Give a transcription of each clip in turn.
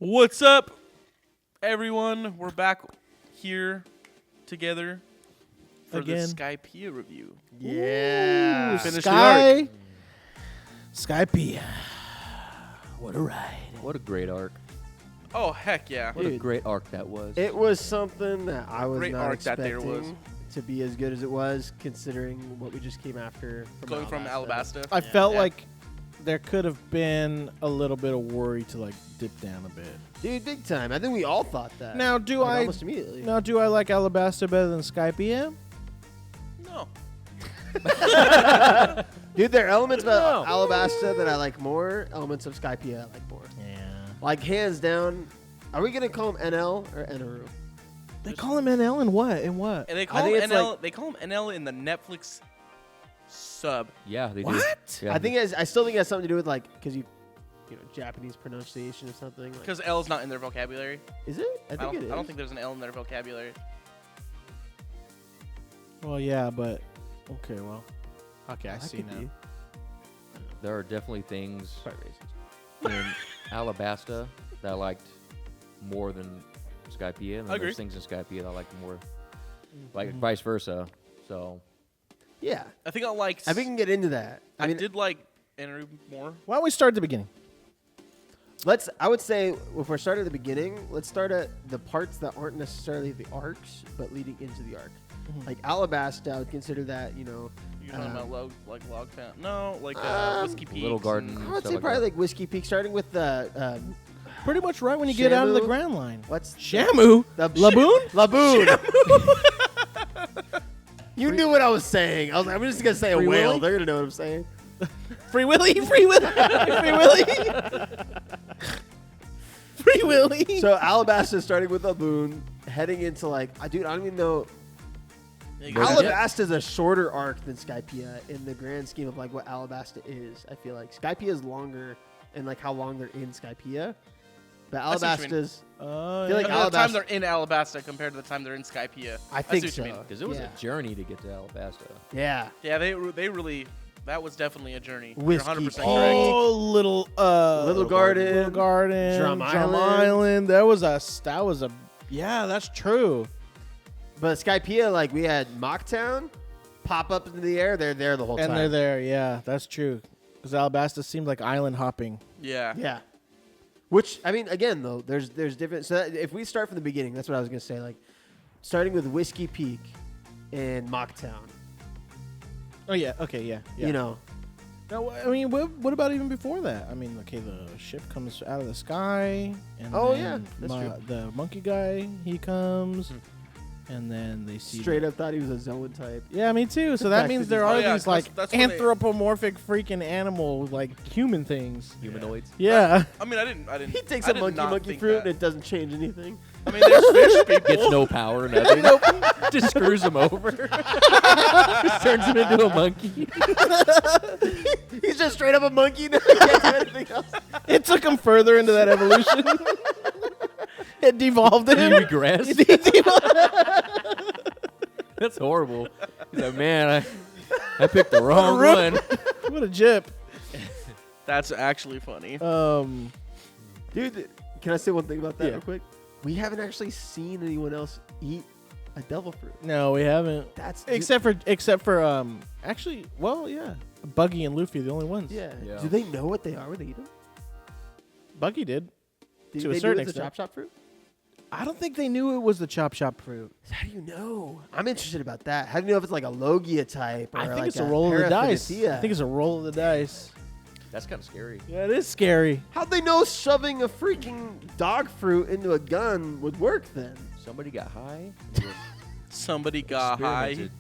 What's up, everyone? We're back here together for Again. the Skypiea review. Yeah. Finish the arc. Skypiea. What a ride. What a great arc. Oh, heck yeah. What a Dude. great arc that was. It was something that I was Great not arc that there expecting was. to be as good as it was, considering what we just came after. Going from Alabasta. I felt Yeah. like there could have been a little bit of worry to like dip down a bit. Dude, big time. I think we all thought that. Now, do Like, I almost immediately? now do I like Alabasta better than Skypiea? No. Dude, there are elements about Alabasta that I like more. Elements of Skypiea I like more. Yeah. Like hands down. Are we gonna call him NL or Eneru? They call him NL in what? In what? And they I call think him it's NL. like- They call him NL in the Netflix sub. Yeah, they do. What? Yeah. I think I still think it has something to do with like because you know Japanese pronunciation or something. Like, Because L is not in their vocabulary. is it? I think it is. I don't think there's an L in their vocabulary. Well, yeah, but okay, well, okay, I That see could now. be. there are definitely things Probably racist. in Alabasta that I liked more than Skypiea, and then Agree. there's things in Skypiea that I liked more, like vice versa. So Yeah, I think I liked. I think we can get into that. I mean, did like Enru more. Why don't we start at the beginning? I would say if we're starting at the beginning, let's start at the parts that aren't necessarily the arcs, but leading into the arc. Like Alabasta, I would consider that, you know, You're talking about log fan. No, like um, Whiskey Peaks. Little Garden. and- I would Stuff say like probably that. like Whiskey Peak, starting with the Pretty much right when you get out of the Shamu. Grand Line. what's Shamu? the Laboon? Laboon. You knew what I was saying. I'm just gonna say Free a whale. Willy? They're gonna know what I'm saying. Free Willy? Free Willy? Free Willy? Free Willy? So Alabasta starting with Laboon, heading into like, dude, I don't even know. Yeah, Alabasta is a shorter arc than Skypiea in the grand scheme of like what Alabasta is. I feel like Skypiea is longer and like how long they're in Skypiea, but I see what you mean. Alabasta's. Oh, I feel like the time Alabasta- they're in Alabasta compared to the time they're in Skypiea. I think see so. what you mean. because it was Yeah. a journey to get to Alabasta. Yeah. Yeah, they really. That was definitely a journey. You're Whiskey 100% Peak. correct. Oh, little Little Garden, Little Garden, Drum Drum Island. Island. Yeah, that's true. But Skypiea, like we had Mocktown pop up into the air. They're there the whole And time. they're there. Yeah, that's true. Because Alabasta seemed like island hopping. Yeah. Yeah. Which I mean, again though, there's different. So that, if we start from the beginning, that's what I was gonna say. Like starting with Whiskey Peak and Mocktown. Oh yeah. Okay. Yeah. Yeah. You know, Now, I mean, what about even before that? I mean, okay, the ship comes out of the sky, and Oh, then yeah, that's true. the monkey guy he comes, and then they see straight up thought he was a Zoan type. Yeah, me too. So The that fact means that there he's- are Oh, yeah, these like that's when they- anthropomorphic freaking animal like human things. Humanoids. Yeah. I mean, I didn't. He takes I a did monkey not think fruit that. and it doesn't change anything. I mean, there's fish people. Gets no power, nothing. Just screws him over. Just turns him into a monkey. He's just straight up a monkey. Now he can't do anything else. It took him further into that evolution. It devolved He him. regressed. That's horrible. He's like, man, I picked the wrong one. What a jip. That's actually funny. Dude, can I say one thing about that Yeah. real quick? We haven't actually seen anyone else eat a devil fruit. No, we haven't. That's Except for actually, well, yeah, Buggy and Luffy are the only ones. yeah. Yeah. Do they know what they are when they eat them? Buggy did. Do To a they certain know it's a extent. chop shop fruit? I don't think they knew it was the chop shop fruit. How do you know? I'm interested about that. How do you know if it's like a Logia type? Or I think like it's a roll of the dice. Parafinetia? I think it's a roll of the dice. That's kind of scary. Yeah, it is scary. How'd they know shoving a freaking dog fruit into a gun would work then? Somebody got high. Somebody got high. Experimented.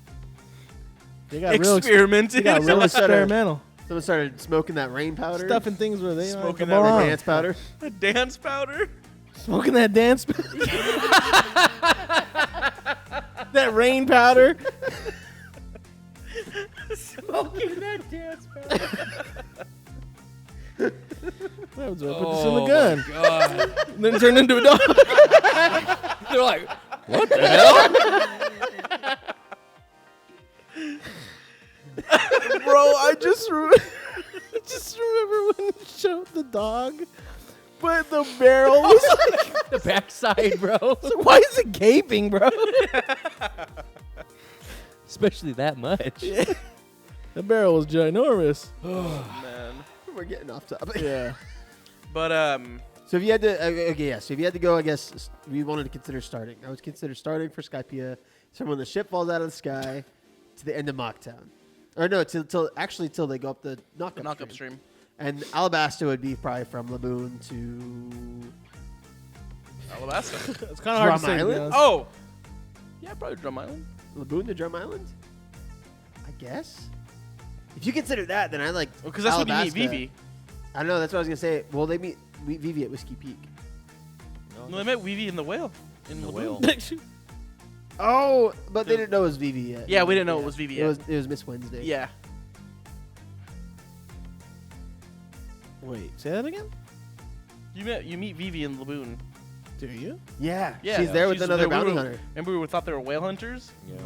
They got real. Experimented. They got real Someone started- experimental. Someone started smoking that rain powder. Stuffing things where they Smoking like, that come on. dance powder. The dance powder. Smoking that dance. That rain powder. Smoking that dance powder. That was what I put this in the gun. God. And then turned into a dog. They're like, what the hell? Bro, I just remember when he showed the dog. But the barrel was like, The backside, bro. why is it gaping, bro? Especially that much. The barrel was ginormous. Man. We're getting off topic. Yeah. But So if you had to, okay, yeah. So if you had to go, I guess we wanted to consider starting. I would consider starting for Skypiea. So when the ship falls out of the sky to the end of Mocktown, or no, till they go up the knock knock upstream. And Alabasta would be probably from Laboon to Alabasta. It's kind of hard to Drum say. to be Island? honest. Oh. Yeah, probably Drum Island. Laboon to Drum Island. I guess. If you consider that, then I like. Because that's when you meet Alabasta. Vivi. I don't know. That's what I was gonna say. Well, they meet Vivi at Whiskey Peak. No, they met Vivi in the whale. In The Laboon. whale. Oh, but they didn't know it was Vivi yet. Yeah, we didn't know it was Vivi yet. It was Miss Wednesday. Yeah. Wait, say that again? You meet Vivi in Laboon. Do you? Yeah. Yeah. She's there with She's another there. bounty We were- hunter. Remember we thought they were whale hunters? Yeah.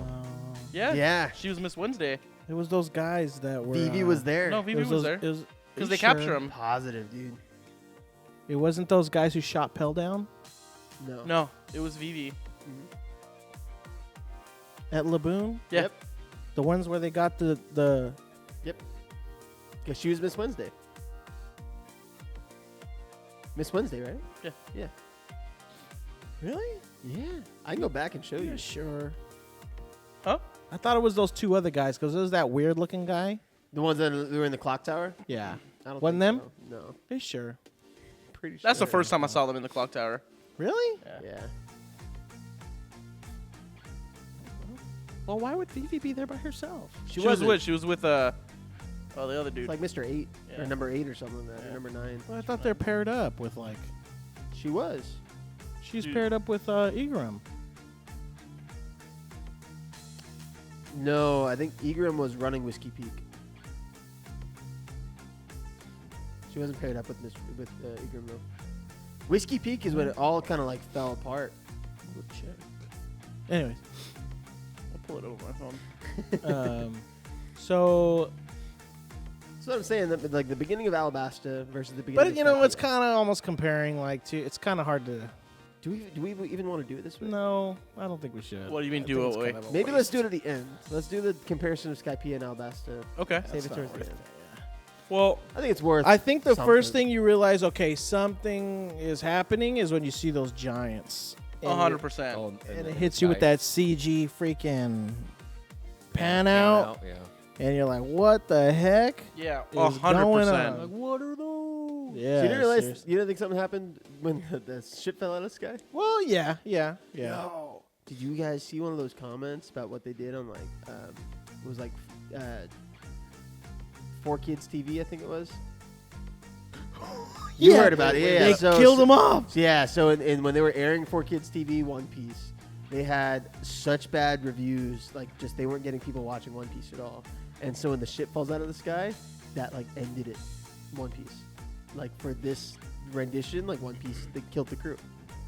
Yeah. Yeah. She was Miss Wednesday. It was those guys that were. Vivi was there. No, Vivi was there. It was Because they capture him. Positive, dude. It wasn't those guys who shot Pell down No. No, it was Vivi. at Laboon. Yeah. Yep. The ones where they got the Because she was Miss Wednesday. Miss Wednesday, right? Yeah. Yeah. Really? Yeah. I can go back and show Yeah, you. sure. Huh? I thought it was those two other guys because it was that weird looking guy. The ones that were in the clock tower? Yeah. I don't Wasn't think them? so. No. They sure. Pretty sure. That's the first time I saw them in the clock tower. Really? Yeah. Well, why would Vivi be there by herself? She was with the other It's dude. like Mr. 8 Yeah. or number 8 or something like that. Or Yeah. number 9. Well, I thought they're paired up with like. She was. She's Dude. paired up with Egram. No, I think Egram was running Whiskey Peak. She wasn't paired up with Egram though. Whiskey Peak is when it all kind of like fell apart. We'll check. Anyways, I'll pull it over my phone. so That's what I'm saying. That, like the beginning of Alabasta versus the beginning. but of you know it's Skypiea. kind of almost comparing like to. It's kind of hard to. Do we even want to do it this way? No, I don't think we should. What do you mean I do think it it's way? kind of a Maybe waste. let's do it at the end. Let's do the comparison of Skypiea and Alabasta. Okay. Save That's it not towards the worth end. it, Well, I think it's worth. I think the first something. thing you realize, okay, something is happening, is when you see those giants. And 100%. Oh, And the it hits you with sky. that CG freaking pan out, Yeah. and you're like, "What the heck Yeah, is going on?" 100%. Like, what are those? So Yeah. you didn't realize? seriously. You didn't think something happened when the ship fell out of the sky? Well, yeah. No. Did you guys see one of those comments about what they did on like it was like 4Kids TV, I think it was. You heard about it, yeah. They So- killed them off. Yeah, so in when they were airing 4Kids TV One Piece, they had such bad reviews, like just they weren't getting people watching One Piece at all. And so when the ship falls out of the sky, that like ended it. One Piece. Like for this rendition, like One Piece, they killed the crew.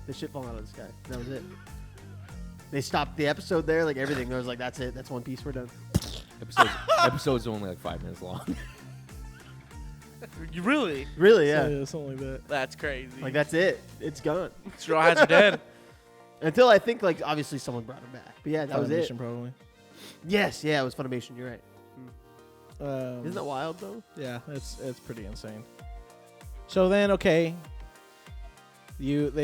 The ship falling out of the sky. That was it. They stopped the episode there, like everything. There was like, that's it. That's One Piece. We're done. Episode's only like 5 minutes long. You really? Really, yeah. Yeah, something like that. That's crazy. Like that's it. It's gone. Straw Hats are dead. Until I think like obviously someone brought him back. But yeah, that was it. Funimation, probably. Yes, yeah, it was Funimation. You're right. Um, Isn't that wild though? Yeah, it's pretty insane. So then, okay, they get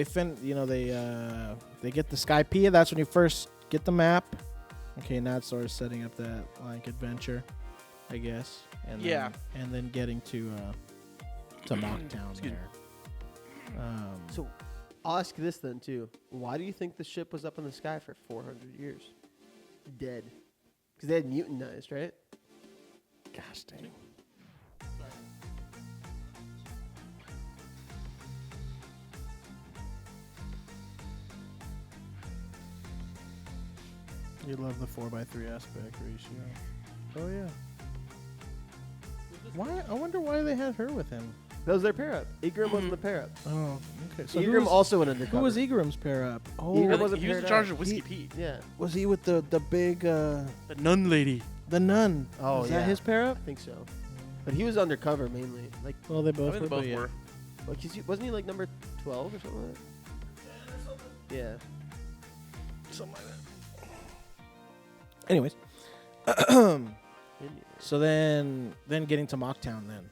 the Skypiea. That's when you first get the map. Okay, now it's sort of setting up that like adventure, I guess. And Yeah. and then getting to Mocktown Excuse me. there. So I'll ask this then too. Why do you think the ship was up in the sky for 400 years? Dead. Because they had mutinized, right? Gosh dang. You love the 4:3 aspect ratio. Oh yeah. Why? I wonder why they had her with him. That was their pair up. Egram wasn't the pair up. Oh, okay. So Egram also went undercover. who was Egram's pair up? Oh, Egram He wasn't was in paired charge up. of Whiskey He- Pete. Yeah. was he with the big The nun lady. the nun? Oh, Is yeah. that his pair up? I think so. But he was undercover mainly. Like, Well, they I both think were. they both but yeah. were. Like wasn't he like number 12 or something like that? Yeah. Something like that. Anyways. So then getting to Mocktown then.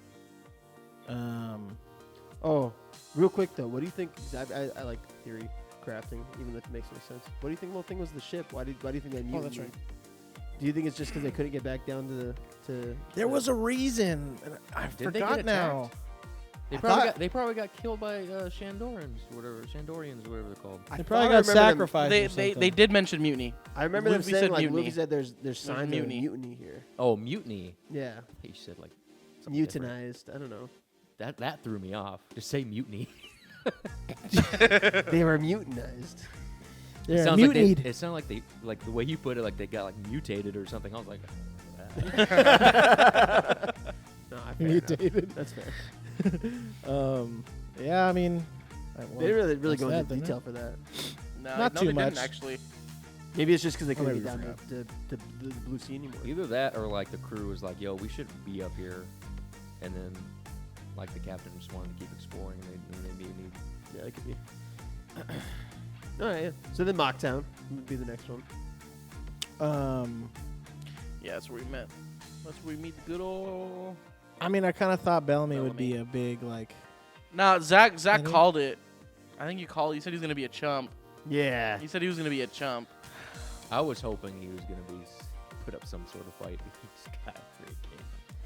Oh, real quick though, what do you think? 'Cause I like theory crafting, even if it makes no sense. What do you think the whole thing was the ship? Why do you think they mutinied? Oh, that's right. Do you think it's just because they couldn't get back down to There was a reason. And I Did they forgot get now. attacked? They probably got killed by Shandorians or whatever they're called. They probably got I remember them- sacrificed. or They something. did mention mutiny. I remember them Luffy saying said like mutiny. Luffy said there's signs mutiny. of mutiny here. Oh, mutiny. Yeah, He said like something different. mutinized. I don't know. That threw me off. Just say mutiny. They were mutinized. They're Sounds mutinied. Like it sounded like they the way you put it, like they got like mutated or something. I was like, No, fair enough. Mutated. That's fair. Yeah, I mean, They didn't really that's go that, into didn't detail for that. No, Not no, too they much. didn't actually. Maybe it's just because they Oh, couldn't maybe get we down to the blue sea anymore. either that or like the crew was like, yo, we should be up here, and then like the captain just wanted to keep exploring, and they mutinied. Yeah, it could be. All right, yeah. So then Mocktown would be the next one. Yeah, that's where we met. That's where we meet the good old. I mean, I kind of thought Bellamy would Bellamy. be a big like. No, Zach think- called it. I think you called. He said he was gonna be a chump. Yeah. He said he was gonna be a chump. I was hoping he was gonna be put up some sort of fight, but he just got freaking.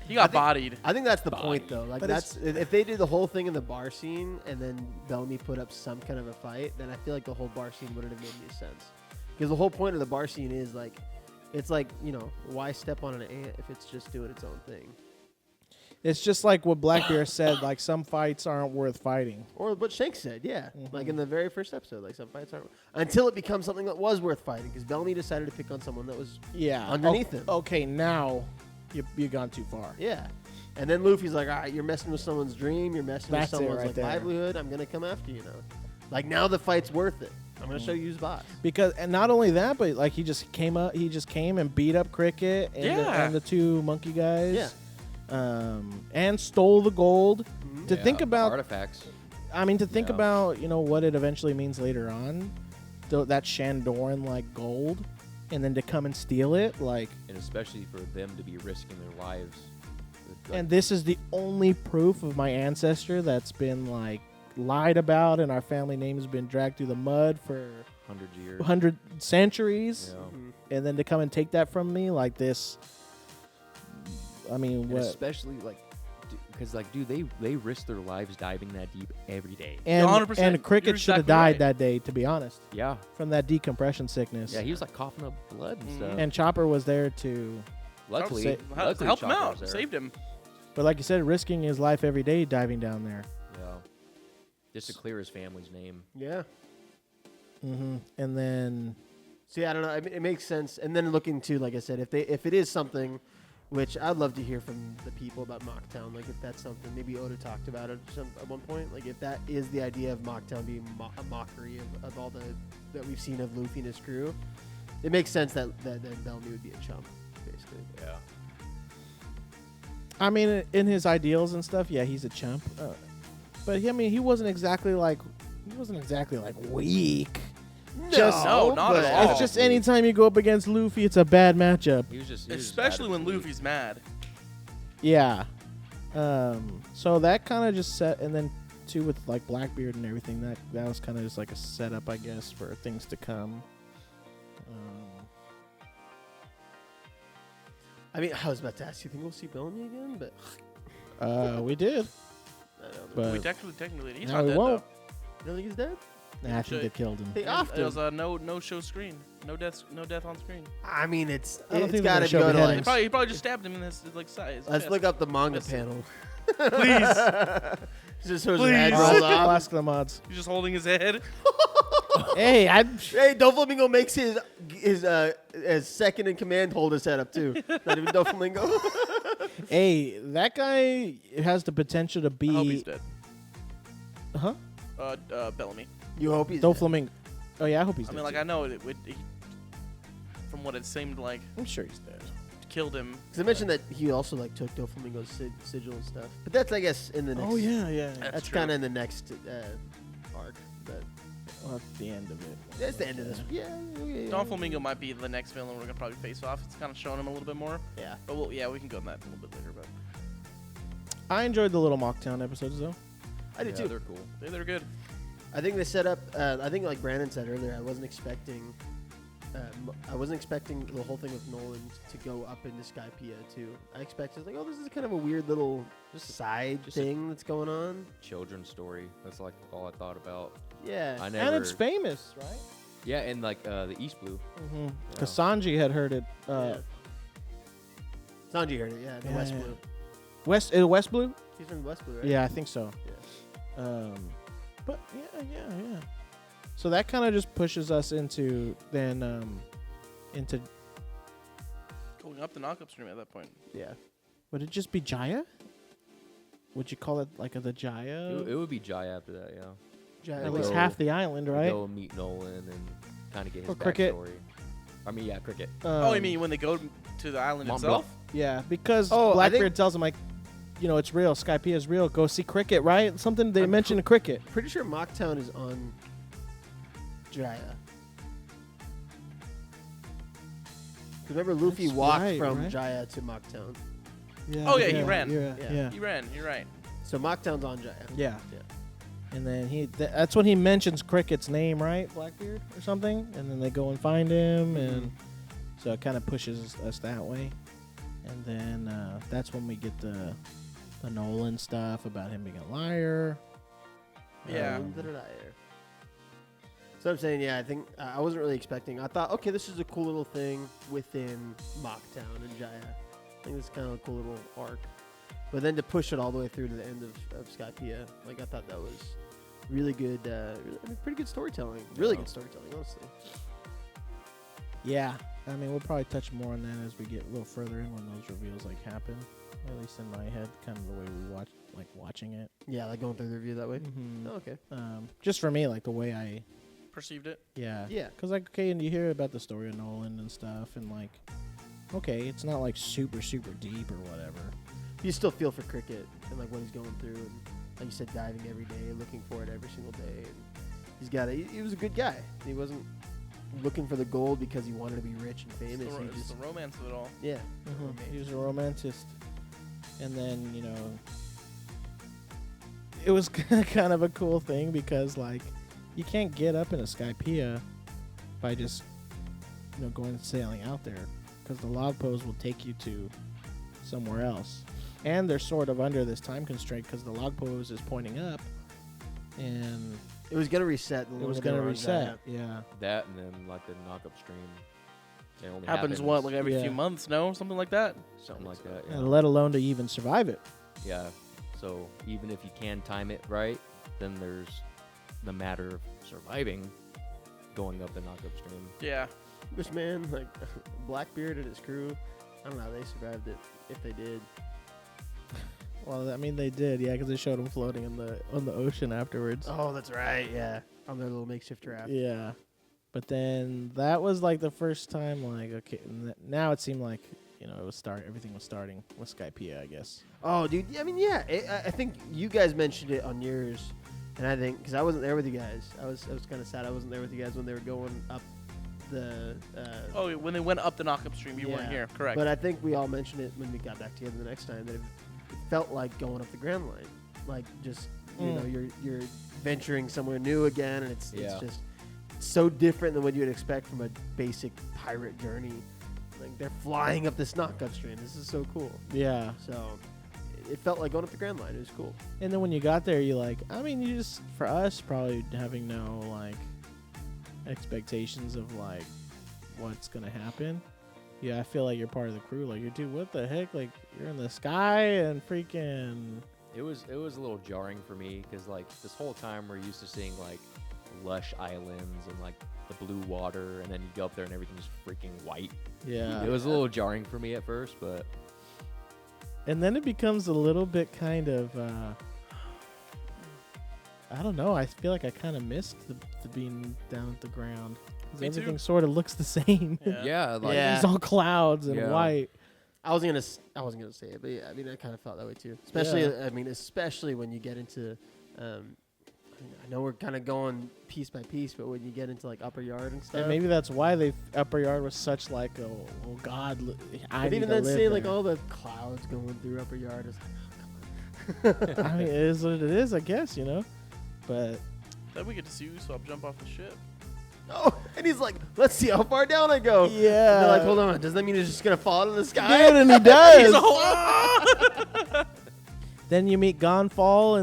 He got think- bodied. I think that's the Body. point, though. Like But that's if they did the whole thing in the bar scene and then Bellamy put up some kind of a fight, then I feel like the whole bar scene wouldn't have made any sense. Because the whole point of the bar scene is like, it's like, you know, why step on an ant if it's just doing its own thing? It's just like what Blackbeard said. Like some fights aren't worth fighting. Or what Shank said, yeah. Like Mhm. in the very first episode, like some fights aren't until it becomes something that was worth fighting. Because Bellamy decided to pick on someone that was, Yeah. Underneath him. Okay, now you gone too far. yeah. And then Luffy's like, all right, you're messing with someone's dream, you're messing That's it with someone's right like there. livelihood. I'm gonna come after you now. Like now the fight's worth it. I'm gonna show you who's boss. Because and not only that, but like he just came and beat up Cricket and, Yeah. and the two monkey guys. Yeah. And stole the gold. Mhm. To think about, artifacts. I mean, to think Yeah. about, what it eventually means later on, that Shandoran like gold, and then to come and steal it, like, And especially for them to be risking their lives. Like, and this is the only proof of my ancestor that's been like lied about, and our family name has been dragged through the mud for 100 years. 100 centuries, Yeah. Mhm. and then to come and take that from me like this. I mean, And what? especially like, because like, dude, they risk their lives diving that deep every day. And 100%. and Cricket You're should have exactly died right. that day, to be honest, Yeah, from that decompression sickness. yeah, he was like coughing up blood and Mhm. stuff. And Chopper was there to, luckily, Sa- luckily Help him Chopper out. was there. Saved him. but like you said, risking his life every day diving down there. Yeah, just to clear his family's name. Yeah. And then See, I don't know. I mean, it makes sense. And then looking to, like I said, if it is something, which I'd love to hear from the people about Mocktown, like if that's something, maybe Oda talked about it at one point. Like if that is the idea of Mocktown being a mockery of all that we've seen of Luffy and his crew, it makes sense that then Bellamy would be a chump, basically. Yeah, I mean, in his ideals and stuff, yeah, he's a chump. But he wasn't exactly like weak. Just No, not but- at all. It's just anytime you go up against Luffy, it's a bad matchup. he was just Especially when Luffy's mad. Yeah. So that kind of just set, and then too with like Blackbeard and everything, that was kind of just like a setup, I guess, for things to come. I mean, I was about to ask, you think we'll see Bellamy again? But We did, I don't know. but We technically, he's now not we dead won't. You don't think he's dead? I think they killed him. They though. often. It was a no show screen. No death on screen. I mean, it's I don't it's think they're got gonna to show go to beheadings. like. He probably just stabbed him in his like side. his Let's chest. look up the manga Let's see. panel. Please. Just shows his head Please. rolled I'll off. ask the mods. He's just holding his head. Hey, Hey, Doflamingo makes his as second in command hold his head up too. Not even Doflamingo. hey, that guy has the potential to I hope he's be. dead. Huh? Bellamy. You hope he's dead. Doflamingo. Oh yeah, I hope he's I dead. mean, like I know it from what it seemed like, I'm sure he's dead. killed him. Because I mentioned that he also like took Doflamingo's sigil and stuff. But that's, I guess, in the next. Oh yeah. That's true. kind of in the next arc. But Well, at the end of it. that's the end of this. Yeah. Don Flamingo might be the next villain we're gonna probably face off. It's kind of showing him a little bit more. Yeah. But we can go on that a little bit later. But I enjoyed the little Mocktown episodes though. I did Yeah, too. they're cool. they're good. I think they set up. I think, like Brandon said earlier, I wasn't expecting the whole thing with Nolan to go up into Skypiea too. I expected like, oh, this is kind of a weird little side thing that's going on. Children's story. That's like all I thought about. Yeah. I never. And it's famous, right? Yeah, and like the East Blue. Mm-hmm. Yeah. Because Sanji had heard it. Yeah. Sanji heard it. Yeah, the yeah, West yeah. Blue. West Blue? He's from West Blue, right? Yeah, I think so. Yeah. But yeah. So that kind of just pushes us into into. Going up the knockup stream at that point. Yeah. Would it just be Jaya? Would you call it like the Jaya? It would be Jai after that, yeah. Jai- At Like least go- half the island, right? Go meet Nolan and kind of get his Or Cricket. backstory. I mean, yeah, Cricket. Oh, you mean when they go to the island Mont itself? Yeah, because Oh, I Blackbeard think- tells him like, it's real. Skypiea is real. Go see Cricket, right? Something they I'm mentioned Cricket. Pretty sure Mocktown is on Jaya. Remember, Luffy That's walked right, from right? Jaya to Mocktown. Yeah. Oh, yeah, he ran. Yeah. Yeah. Yeah. He ran. You're right. So Mocktown's on Jaya. Yeah. Yeah. And then that's when he mentions Cricket's name, right? Blackbeard or something. And then they go and find him, and so it kind of pushes us that way. And then that's when we get the Nolan stuff about him being a liar. Yeah. So I'm saying, yeah, I think I wasn't really expecting. I thought, okay, this is a cool little thing within Mocktown and Jaya. I think this is kind of a cool little arc. But then to push it all the way through to the end of Skypiea, like I thought that was really good, pretty good storytelling. Really good storytelling, honestly. Yeah. I mean, we'll probably touch more on that as we get a little further in when those reveals happen. At least in my head, kind of the way we watching it. Yeah, like going through the review that way. Mm-hmm. Oh, okay. Just for me, the way I. Perceived it. Yeah. Yeah. Because, okay, and you hear about the story of Nolan and stuff, and, okay, it's not, super, super deep or whatever. You still feel for Cricket and, what he's going through. And, like you said, diving every day, looking for it every single day. And he was a good guy. He wasn't looking for the gold because he wanted to be rich and famous. It's the romance of it all. Yeah. Mm-hmm. He was a romanticist. And then, it was kind of a cool thing because, you can't get up in a Skypiea by just, going sailing out there because the log pose will take you to somewhere else. And they're sort of under this time constraint because the log pose is pointing up and It was going to reset. it was going to reset. Yeah. That and then the knockup stream. It only Happens what, every Yeah. few months? No, something like that. something like that. Yeah. And let alone to even survive it. Yeah. So even if you can time it right, then there's the matter of surviving going up the knockup stream. Yeah. This man, Blackbeard and his crew, I don't know how they survived it, if they did. Well, I mean, they did, yeah, because they showed them floating on the ocean afterwards. Oh, that's right, yeah. On their little makeshift raft. Yeah, but then that was the first time. Okay, now it seemed like it was everything was starting with Skypiea, I guess. Oh, dude, I mean, yeah. I think you guys mentioned it on yours, and I think because I wasn't there with you guys, I was kind of sad I wasn't there with you guys when they were going up the. Oh, when they went up the knockup stream, you weren't Yeah. here. Correct. But I think we all mentioned it when we got back together the next time that it felt like going up the Grand Line, just you're venturing somewhere new again, and it's just so different than what you would expect from a basic pirate journey. They're flying up this knockup stream. This is so cool. Yeah, So it felt like going up the Grand Line. It was cool. and then when you got there, you you just for us probably having no expectations of what's gonna happen. Yeah, I feel like you're part of the crew. You're, dude, what the heck? You're in the sky and freaking. It was a little jarring for me because this whole time we're used to seeing lush islands and the blue water, and then you go up there and everything's freaking white. Yeah. It was a little jarring for me at first, but And then it becomes a little bit kind of, I don't know. I feel like I kind of missed the being down at the ground. 'Cause Me too. everything sort of looks the same. Yeah. yeah, Yeah. It's all clouds and Yeah. white. I wasn't gonna say it, but yeah, I mean, I kind of felt that way too. Especially, especially when you get into, I know we're kind of going piece by piece, but when you get into like upper yard and stuff. And maybe that's why upper yard was such like, oh God, I But need even to then, live seeing like there. all the clouds going through upper yard is like, oh, come on. I mean, it is what it is, I guess, But Then we get to see Usopp jump off the ship. Oh, and he's like, let's see how far down I go. yeah, And they're like, hold on, does that mean he's just gonna fall out of the sky? dude, and he does. He's a whole. Then you meet Gonfall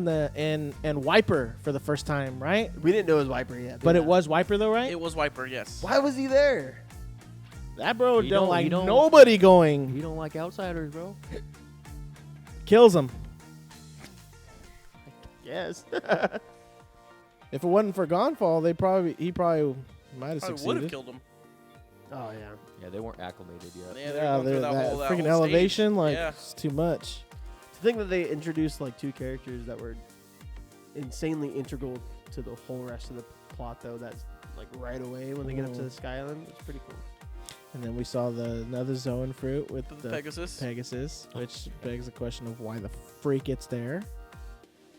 and Wiper for the first time, right? We didn't know it was Viper yet. But yeah. it was Wiper though, right? It was Wiper, yes. Why was he there? That bro You don't don't- like you don't- nobody going. You don't like outsiders, bro. Kills him. Yes. If it wasn't for Gonfall, he probably might have Probably would succeeded. have killed him. Oh yeah. Yeah, they weren't acclimated yet. Yeah, they were Yeah, going through that that freaking whole elevation, stage. like Yeah. it's too much. To think that they introduced like two characters that were insanely integral to the whole rest of the plot, though. That's like right away when they get up to the Sky Island. It's pretty cool. And then we saw another Zoan fruit with The the Pegasus. which begs the question of why the freak it's there.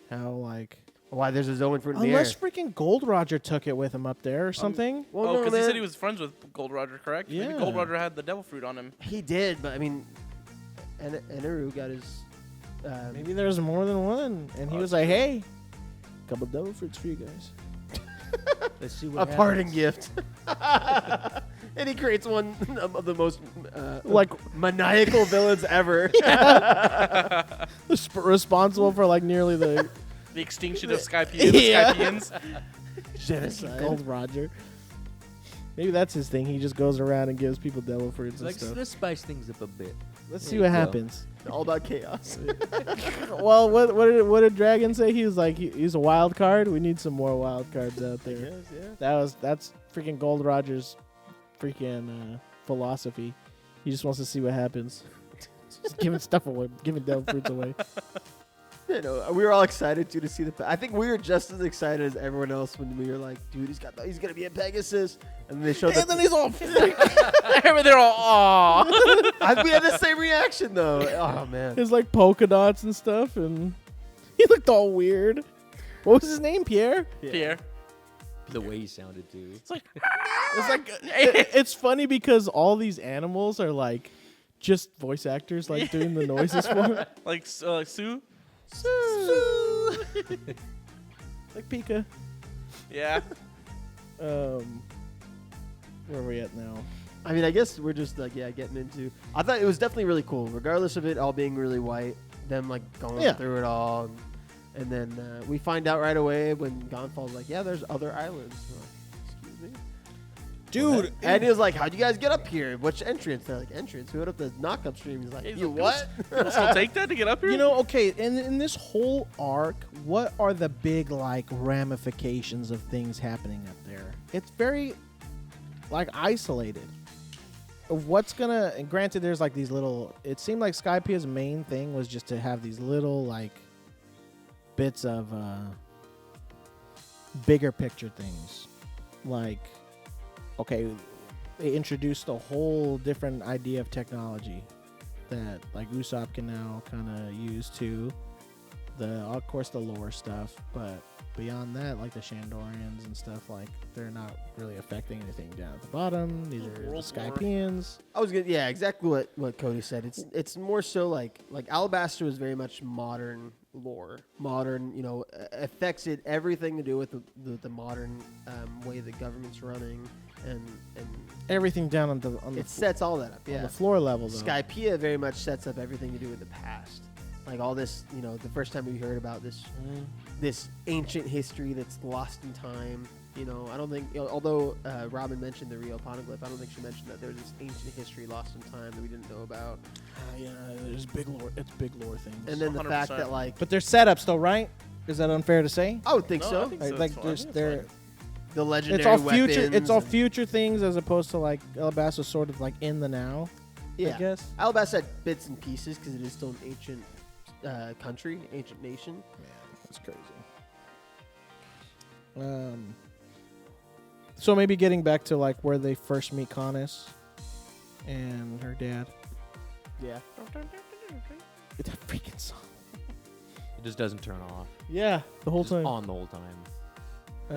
How like Why there's a Zoan fruit in the air? unless freaking Gold Roger took it with him up there or something. Well, Oh, no, because he man. said he was friends with Gold Roger, correct? Maybe Yeah. Gold Roger had the devil fruit on him. He did, but I mean, Enel got his. Maybe there's more than one, and he Oh, was like, "Hey, couple devil fruits for you guys." Let's see a what parting happens. gift. And he creates one of the most Like maniacal villains ever. responsible for like nearly the The extinction of Skypiea, the Yeah. Skypeans. Genocide. Gold Roger. Maybe that's his thing. He just goes around and gives people devil fruits and Like, stuff. let's spice things up a bit. Let's there see you what go. happens. All about chaos. Well, what did Dragon say? He was like, he's a wild card. We need some more wild cards out there. Yeah. That's freaking Gold Roger's freaking philosophy. He just wants to see what happens. Just giving stuff away, giving devil fruits away. You know, we were all excited too to see the. I think we were just as excited as everyone else when we were like, "Dude, he's gonna be a Pegasus," and they showed. And then he's all They're all, aw. We had the same reaction though. Oh man. his like polka dots and stuff, and he looked all weird. What was his name? Pierre. Pierre. The way he sounded too. It's like, It's like it's funny because all these animals are like just voice actors like doing the noises for him. like Sue. Like Pika. Yeah. Where are we at now? I mean, I guess we're just like getting into. I thought it was definitely really cool, regardless of it all being really white. Them like going Yeah. through it all, and then we find out right away when Gonfall's like, "Yeah, there's other islands." We're like, excuse me. Dude, And he was like, "How'd you guys get up here? Which entrance?" They're like, "Entrance." We went up the knock-up stream. He's like, He's "You like, what?" You'll still take that to get up here? you know, okay, in this whole arc, what are the big like ramifications of things happening up there? It's very like isolated. Of what's gonna, and granted, there's like these little. It seemed like Skypea's main thing was just to have these little like bits of bigger picture things, like okay, they introduced a whole different idea of technology that like Usopp can now kind of use too. Of course the lore stuff, but beyond that, like the Shandorians and stuff, like they're not really affecting anything down at the bottom. Neither are the World lore. I Skypeans. was gonna, exactly what Cody said. It's more so like Alabaster was very much modern lore, modern, affects it everything to do with the modern way the government's running, and Everything down on the it sets all that up. on Yeah, the floor level though. Skypiea very much sets up everything to do with the past, like all this. The first time we heard about this ancient history that's lost in time. I don't think, although Robin mentioned the Rio Poneglyph, I don't think she mentioned that there was this ancient history lost in time that we didn't know about. Yeah, there's big lore. It's big lore things. And then the fact 100%. that like, But they're setups though, right? Is that unfair to say? I would think No, so. I think so. Like It's fine. there's It's they're fine. The legendary it's all future. weapons It's all and- future things as opposed to like Alabaster's sort of like in the now. Yeah, I guess. Alabaster had bits and pieces because it is still an ancient country, ancient nation. Yeah, that's crazy. So maybe getting back to like where they first meet Connis and her dad. Yeah. It's a freaking song. It just doesn't turn off. Yeah, the whole Just time. on the whole time. I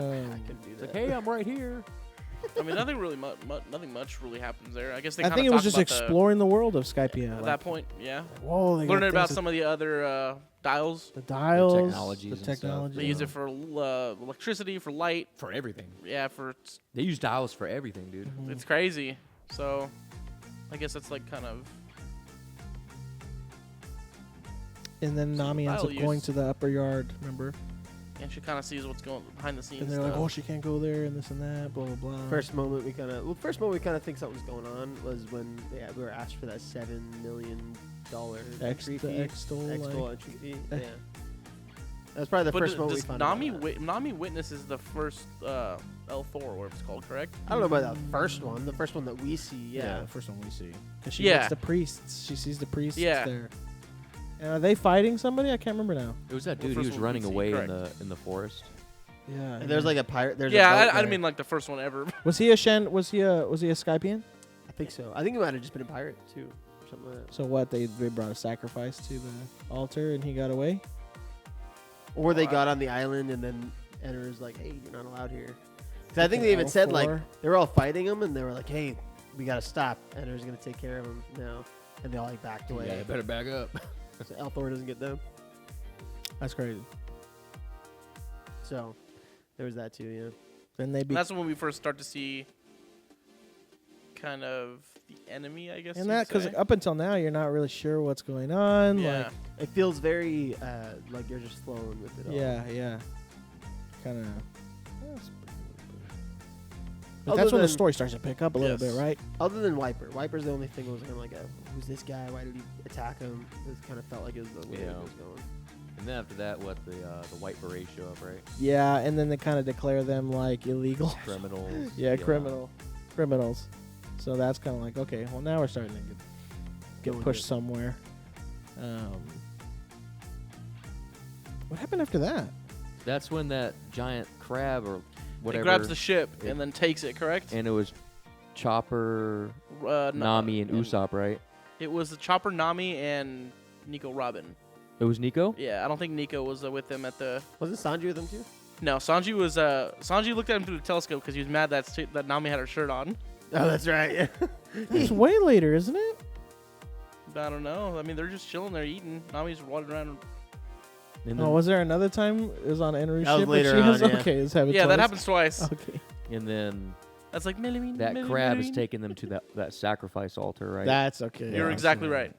couldn't do It's that. like, hey, I'm right here. I mean, nothing much really happens there. I guess they I kind think of it was talk just about exploring the world of Skypiea. at that point, yeah. Whoa, they got Learning about things some of the other dials. the dials, technologies and stuff. They use it for electricity, for light. For everything. Yeah, for They use dials for everything, dude. Mhm. it's crazy. So, I guess that's like kind of And then So Nami ends dial up going use. to the upper yard. Remember? and she kind of sees what's going behind the scenes. And they're like, stuff. "Oh, she can't go there," and this and that. Blah blah blah. First moment we kind of think something's going on was when we were asked for that $7 million entry fee. X-Stole, X-Stole entry fee. eh. Yeah. That's probably the But first moment we does found Nami out. Nami witnesses the first L4, whatever it's called, correct? I don't know about that first one. The first one that we see, yeah. the first one we see. Because she Yeah. gets the priests. She sees the priests Yeah. there. And are they fighting somebody? I can't remember now. It was that Well, dude. He first was one running we see, away correct. in the forest. Yeah. And there's like a pirate. There's Yeah, a boat I didn't there. mean like the first one ever. Was he a Shen? Was he a Skypian? I think so. I think he might have just been a pirate too, or something like that. So what? They brought a sacrifice to the altar and he got away. Or they Wow. got on the island and then Enner's like, "Hey, you're not allowed here." Because I think they even said like L4. they were all fighting him and they were like, "Hey, we gotta stop. Enner's gonna take care of him now." And they all like backed away. Yeah, better back up. So L4 doesn't get them. That's crazy. So there was that too. Yeah. Then they And be that's when we first start to see kind of the enemy, I guess. and you'd that because say. up until now you're not really sure what's going on. yeah, Like It feels very like you're just flowing with it all. yeah. Kind of. But Other that's when the than- story starts to pick up a little Yes. bit, right? Other than Wiper. Wiper's the only thing that was kind of like, who's this guy? Why did he attack him? It kind of felt like it was the way Yeah. it was going. And then after that, what the white berets show up, right? Yeah, and then they kind of declare them like illegal. Criminals. Yeah, criminals. So that's kind of like, okay, well now we're starting to get Going pushed good. somewhere. What happened after that? That's when that giant crab or it whatever. grabs the ship It- and then takes it, correct? and it was Chopper, No- Nami, and Usopp, right? It was the Chopper, Nami, and Nico Robin. It was Nico. Yeah, I don't think Nico was with them at the. Wasn't Sanji with them too? No, Sanji was. Sanji looked at him through the telescope because he was mad that Nami had her shirt on. Oh, that's right. Yeah. It's way later, isn't it? I don't know. I mean, they're just chilling there eating. Nami's wandering around. And Oh, then, was there another time it was on Enru's That was ship? later and she was, on, yeah. Okay, it's happened Yeah, that twice. happens twice. Okay. and then That's like that crab is taking them to that sacrifice altar, right? That's okay. You're Yeah. exactly right.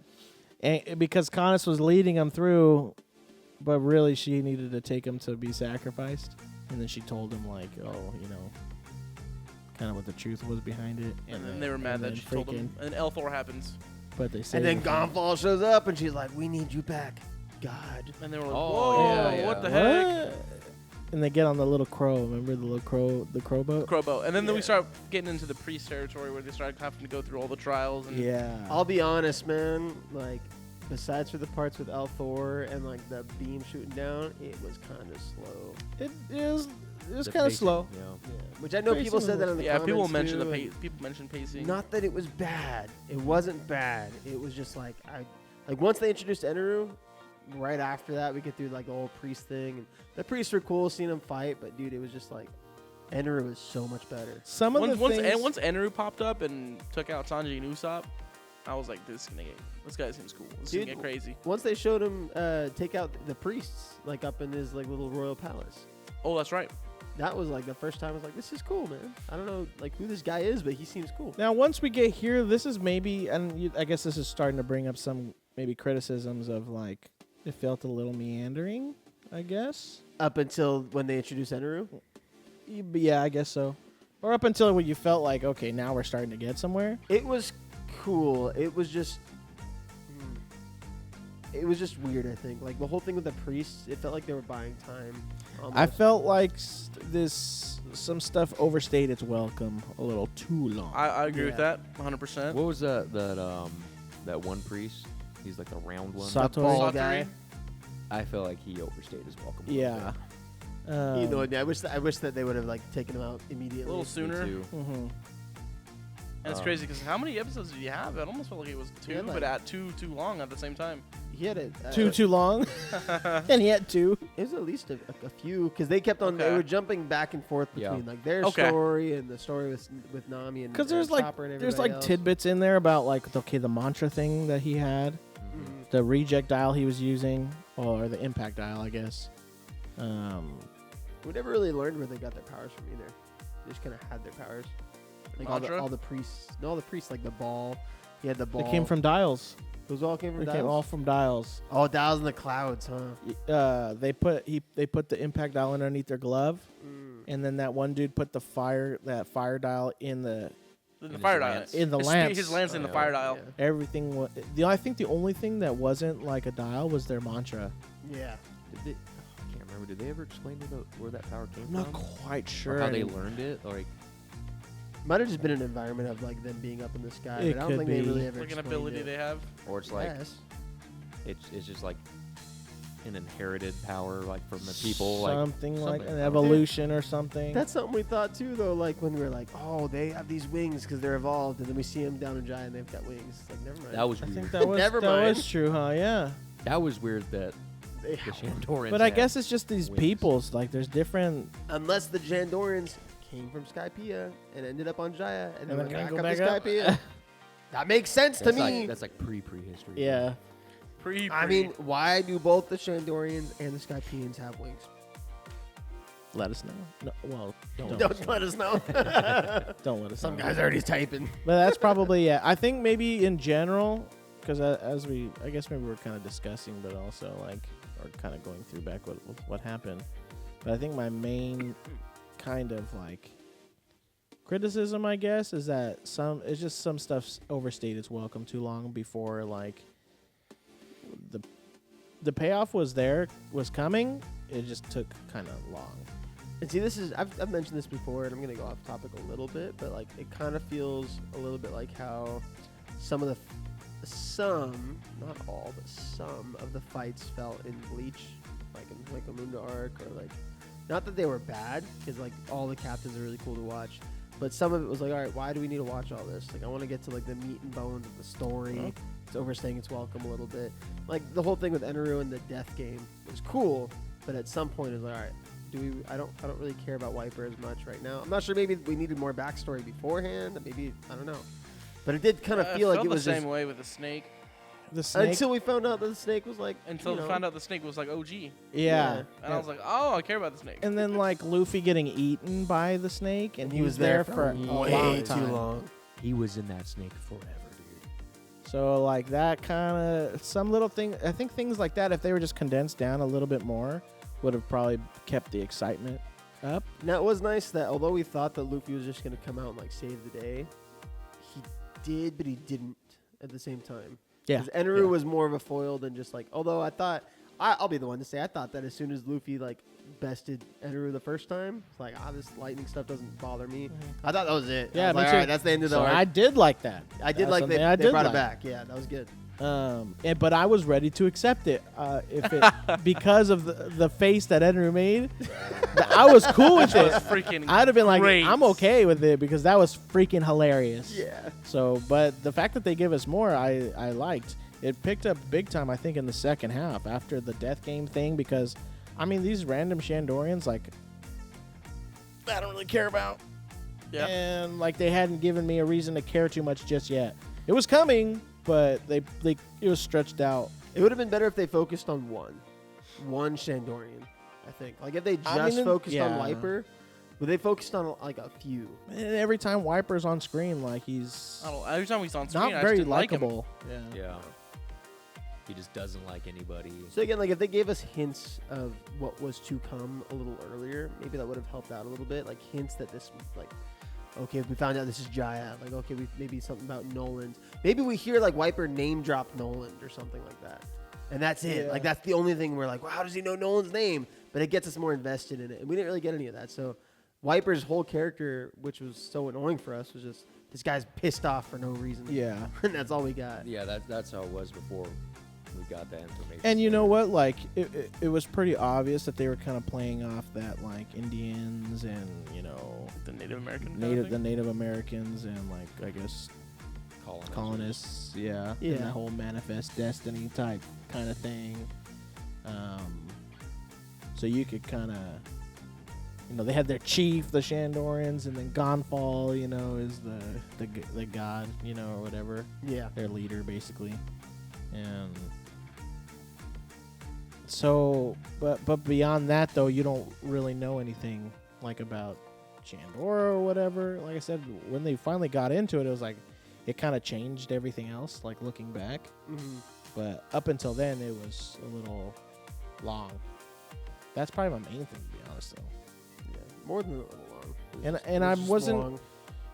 And because Canis was leading him through, but really she needed to take him to be sacrificed. And then she told him, like, oh, you know, kind of what the truth was behind it. And then they were mad that she told them. And L4 happens. But they And then saved him. Gonfall shows up and she's like, "We need you back, God." And they were like, Oh, whoa, yeah, yeah. what the heck? What? And they get on the little crow. Remember the little crow, the crow boat? Crowboat. And then we Yeah. start getting into the priest territory where they start having to go through all the trials. And Yeah. I'll be honest, man. Like, besides for the parts with L4 and like the beam shooting down, it was kind of slow. It is. It was The kind of pacing, slow. Yeah. Yeah. Which I know Very people said that in the yeah, comments people mention too, and people mention pacing. Not that it was bad. It wasn't bad. It was just like once they introduced Eneru, right after that we get through like the whole priest thing, and the priests were cool seeing them fight, but dude, it was just like Eneru was so much better. Some of once, the things. once Enru popped up and took out Sanji and Usopp, I was like, this guy seems cool. This is Dude, gonna get crazy. Once they showed him take out the priests like up in his like little royal palace. Oh, that's right. That was like the first time I was like, this is cool, man. I don't know like who this guy is, but he seems cool. Now, once we get here, this is maybe, and I guess this is starting to bring up some maybe criticisms of like it felt a little meandering. I guess. Up until when they introduced Eneru. Yeah, I guess so. Or up until when you felt like, okay, now we're starting to get somewhere. It was cool. It was just weird, I think. Like the whole thing with the priests, it felt like they were buying time. I felt like some stuff overstayed its welcome a little too long. I agree with Yeah. that 100%. What was that one priest? He's like the round one. Satori. ball Satori. guy. I feel like he overstayed his welcome. a little Yeah. You know, I wish that they would have like taken him out A immediately. little bit. Me sooner. too. Mhm. And it's crazy because how many episodes did you have? It almost felt like it was two, had, like- but at too long at the same time. He had it. Too long, and he had 2. It was at least a few because they kept on. They Okay. were jumping back and forth Yeah. between like their Okay. story and the story with Nami and Because there's like Chopper and there's everybody like else. tidbits in there about like the mantra thing that he had, Mhm. the reject dial he was using, or the impact dial, I guess. We never really learned where they got their powers from either. They just kind of had their powers. Like Mantra? all the priests. No, all the priests like the ball. He had the ball. They came from dials. Those all came from They dials. came all from dials. Oh, dials in the clouds, huh? They put the impact dial underneath their glove, Mm. and then that one dude put the fire dial in the The his fire dial. lance. In the His lance. His lance in the Oh, fire dial. everything. I think the only thing that wasn't like a dial was their mantra. Yeah. Did they, I can't remember. Did they ever explain where that power came I'm not from? quite sure. Or how they and learned it? Or like, Might have just been an environment of like them being up in the sky. It But I don't could think they be. really ever Like an explained ability it. they have. or it's like Yes. it's just like an inherited power, like from the people, like something like something. an evolution or something. That's something we thought too, though. Like when we were like, "Oh, they have these wings because they're evolved," and then we see them down in Giant, and they've got wings. It's like, never mind. that was I weird. think that was Never that mind. was true, huh? Yeah. That was weird that They- the Shandorians. But I had guess it's just these wings. peoples. Like, there's different. unless the Jandorians came from Skypiea and ended up on Jaya, and then And then went go back back up up. to Skypiea. That makes sense to That's me. like, that's like prehistory. Yeah. I mean, why do both the Shandorians and the Skypieans have wings? Let us know. No, well, don't. Don't let us know. Don't let us Some know. guy's already typing. But that's probably yeah. I think maybe in general, because I guess maybe we're kind of discussing, but also like or kind of going through back what happened. But I think my main kind of like criticism, I guess, is that it's just some stuff's overstayed its welcome too long before like the payoff was coming. It just took kind of long. And see, I've mentioned this before, and I'm gonna go off topic a little bit, but like it kind of feels a little bit like how some, not all, but some of the fights felt in Bleach, like in like Amunda arc, or like, not that they were bad, because like all the captains are really cool to watch, but some of it was like, all right, why do we need to watch all this? Like I want to get to like the meat and bones of the story. It's overstaying its welcome a little bit. Like the whole thing with Enel and the death game was cool, but at some point it's like, all right. I don't really care about Wiper as much right now. I'm not sure. Maybe we needed more backstory beforehand. Maybe I don't know. But it did kind of feel like it was the same just, way with the snake. The snake. until we found out that the snake was like Until we found out the snake was like OG. And yeah. I was like, oh, I care about the snake. And then like Luffy getting eaten by the snake, and he was there for a way long too time. long. He was in that snake forever, dude. So like that kind of some little thing. I think things like that, if they were just condensed down a little bit more, would have probably kept the excitement up. Now it was nice that although we thought that Luffy was just gonna come out and like save the day, he did, but he didn't at the same time. Yeah. Because Enel was more of a foil than just like. Although I thought, I'll be the one to say, I thought that as soon as Luffy like bested Enel the first time, it's like, this lightning stuff doesn't bother me. I thought that was it. Yeah, I was me like, too. all right, that's the end of the So arc. I did like that. I did That's like something they I did brought it like. back. Yeah, that was good. But I was ready to accept it if it because of the face that Enru made. I was cool with That was it. freaking I'd have been like, great. I'm okay with it because that was freaking hilarious. Yeah. So, but the fact that they give us more, I liked. It picked up big time, I think, in the second half after the death game thing because, I mean, these random Shandorians, like, I don't really care about. Yeah. And, like, they hadn't given me a reason to care too much just yet. It was coming, but it was stretched out. It would have been better if they focused on one Shandorian. I think, like if they just focused on Wiper, but they focused on like a few. And every time Wiper's on screen, like, he's Every time he's on screen, not I just very didn't like him. likable. Yeah. He just doesn't like anybody. So again, like if they gave us hints of what was to come a little earlier, maybe that would have helped out a little bit. Like hints that this, like, okay, we found out this is Jaya. Like, okay, maybe something about Noland. Maybe we hear like Wiper name drop Noland or something like that, and that's it. Yeah. Like that's the only thing we're like, well, how does he know Noland's name? But it gets us more invested in it, and we didn't really get any of that. So Wiper's whole character, which was so annoying for us, was just this guy's pissed off for no reason. Yeah. and that's all we got. Yeah, that's how it was before Luffy got that information. And you know there. what? Like, it was pretty obvious that they were kind of playing off that, like, Indians and, you know, The Native American. kind of the thing? Native Americans and, like, I guess colonists. Yeah. Yeah. And the whole manifest destiny type kind of thing. So you could kind of, you know, they had their chief, the Shandorians, and then Gonfall, you know, is the god, you know, or whatever. Yeah. Their leader, basically. And so, but beyond that, though, you don't really know anything, like, about Shandor or whatever. Like I said, when they finally got into it, it was like, it kind of changed everything else, like, looking back. Mm-hmm. But up until then, it was a little long. That's probably my main thing, to be honest, though. Yeah. More than a little long. And I wasn't.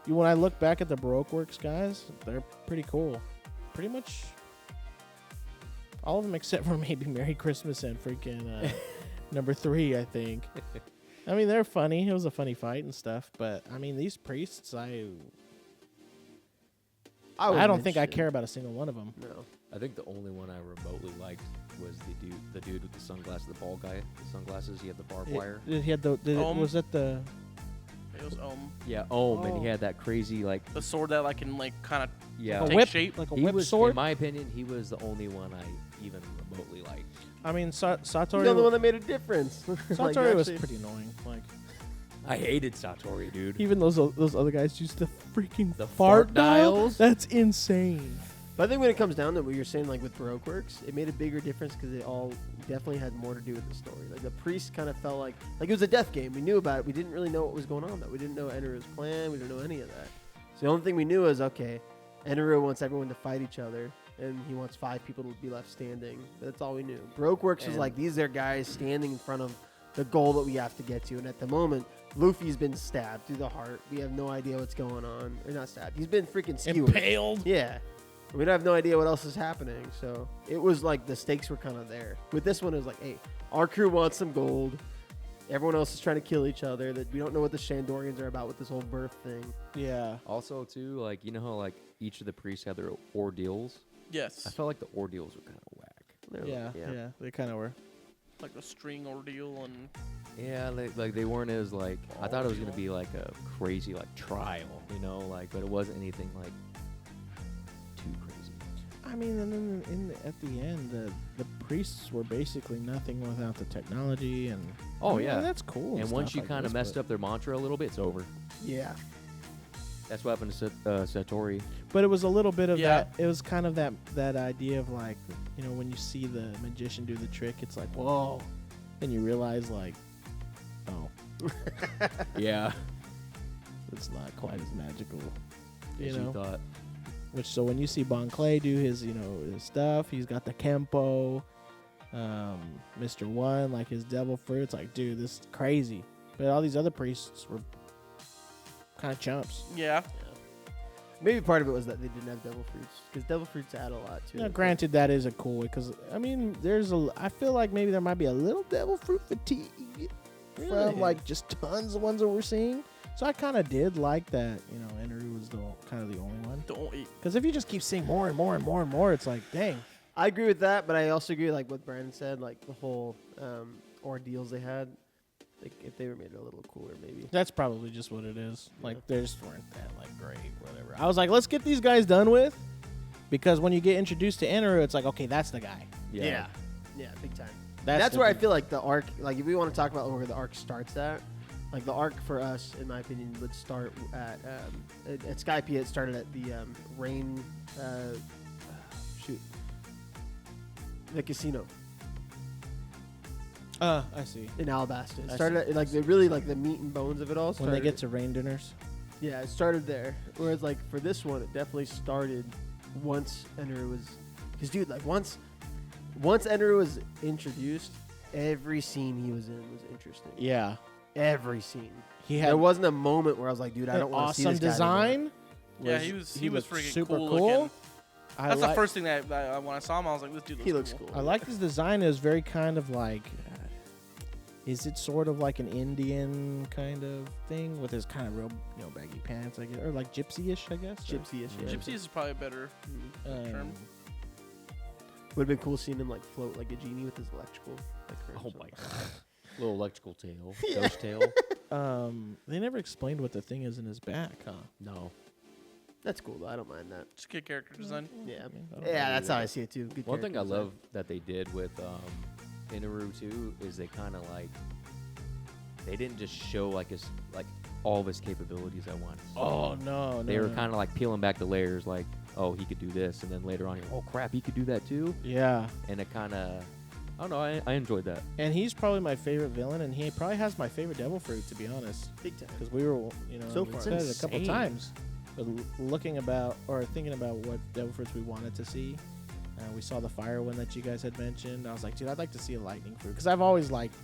When I look back at the Baroque Works guys, they're pretty cool. Pretty much all of them except for maybe Merry Christmas and freaking number 3, I think. I mean, they're funny. It was a funny fight and stuff. But, I mean, these priests, I don't think I care about a single one of them. No. I think the only one I remotely liked was the dude with the sunglasses, the bald guy, the sunglasses. He had the barbed wire. He had was that the... It was Yeah, and Oh. he had that crazy like the sword that like can like kind of yeah. a take whip? shape. Like a He whip was, sword? in my opinion, he was the only one I even remotely liked. I mean, He's the only Satori... one that made a difference. Like, Satori was actually- pretty annoying. Like, I hated Satori, dude. even those other guys used the freaking The fart fart dial. dials? That's insane. But I think when it comes down to what you're saying, like with Baroque Works, it made a bigger difference because they all definitely had more to do with the story. Like the priest kind of felt like it was a death game. We knew about it. We didn't really know what was going on though. We didn't know Eneru's plan. We didn't know any of that. So the only thing we knew is, okay, Enel wants everyone to fight each other, and he wants 5 people to be left standing. That's all we knew. Baroque Works was And- like, these are guys standing in front of the goal that we have to get to. And at the moment, Luffy's been stabbed through the heart. We have no idea what's going on. Or not stabbed. He's been freaking skewered. Impaled. Yeah. We have no idea what else is happening. So it was like the stakes were kind of there. With this one, it was like, hey, our crew wants some gold. Everyone else is trying to kill each other. That we don't know what the Shandorians are about with this whole birth thing. Yeah. Also, too, like, you know how like each of the priests had their ordeals? Yes, I felt like the ordeals were kind of whack. Yeah, they kind of were. like a string ordeal and Yeah, they weren't as like I thought it was gonna be like a crazy like trial, you know, like, but it wasn't anything like too crazy. I mean, and then at the end, the priests were basically nothing without the technology, and Oh, I mean, yeah. that's cool. And once you kind of messed up their mantra a little bit, it's over. Yeah. That's what happened to Satori. but it was a little bit of Yeah. that. It was kind of that idea of like, you know, when you see the magician do the trick, it's like, whoa, and you realize like, oh, Yeah, it's not quite as magical, as you know. thought. Which so when you see Bon Clay do his, you know, his stuff, he's got the Kempo, Mr. One, like his devil fruit. It's like, dude, this is crazy. But all these other priests were kind of chumps. yeah. Maybe part of it was that they didn't have devil fruits because devil fruits add a lot to Now, it. granted, that is a cool way because I mean, I feel like maybe there might be a little devil fruit fatigue Really? from like just tons of ones that we're seeing. So I kind of did like that. You know, Enru was the kind of the only one. Don't eat. Because if you just keep seeing more and more and more and more, it's like, dang. I agree with that, but I also agree like what Brandon said, like the whole ordeals they had. Like if they were made it a little cooler, maybe. That's probably just what it is. Like, they just weren't that, like, great, whatever. I was like, let's get these guys done with. Because when you get introduced to Enru, it's like, okay, that's the guy. Yeah, big time. That's That's the where I dude. feel like the arc, like if we want to talk about where the arc starts at, like the arc for us, in my opinion, would start at Skypiea. It started at the rain, the casino I see. in Alabasta. It I started see. at, like the really like the meat and bones of it all. When Started, they get to rain dinners. yeah, it started there. Whereas like for this one, it definitely started once Enru was, because dude, like once Enru was introduced, every scene he was in was interesting. Yeah. Every scene. He had There wasn't a moment where I was like, dude, I an don't want to see awesome this guy anymore. design. Yeah, he was looked freaking super cool cool. looking. I That's the like- first thing that when I saw him, I was like, this dude looks He looks cool. I like his design. It was very kind of like, is it sort of like an Indian kind of thing with his kind of real, you know, baggy pants, I guess, or like gypsy-ish, I guess. or- Gypsy-ish. Yeah. Gypsy is probably a better term. Would have been cool seeing him like float like a genie with his electrical. Like, Oh my god. Little electrical tail. Yeah. Ghost tail. They never explained what the thing is in his back, huh? No. That's cool though. I don't mind that. Just good character design. Yeah, I don't yeah, know. that's how I see it too. Good One thing I character design. love that they did with Inaru too is they kind of like they didn't just show like his like all of his capabilities at once. Oh no, They were kind of like peeling back the layers, like, oh, he could do this, and then later on, oh crap, he could do that too. Yeah, And it kind of, I don't know, I enjoyed that. and he's probably my favorite villain, and he probably has my favorite Devil Fruit, to be honest. Big time. Because we were, So we far. said it a couple Insane. times, but looking about or thinking about what Devil Fruits we wanted to see. We saw the fire one that you guys had mentioned. I was like, dude, I'd like to see a lightning fruit because I've always liked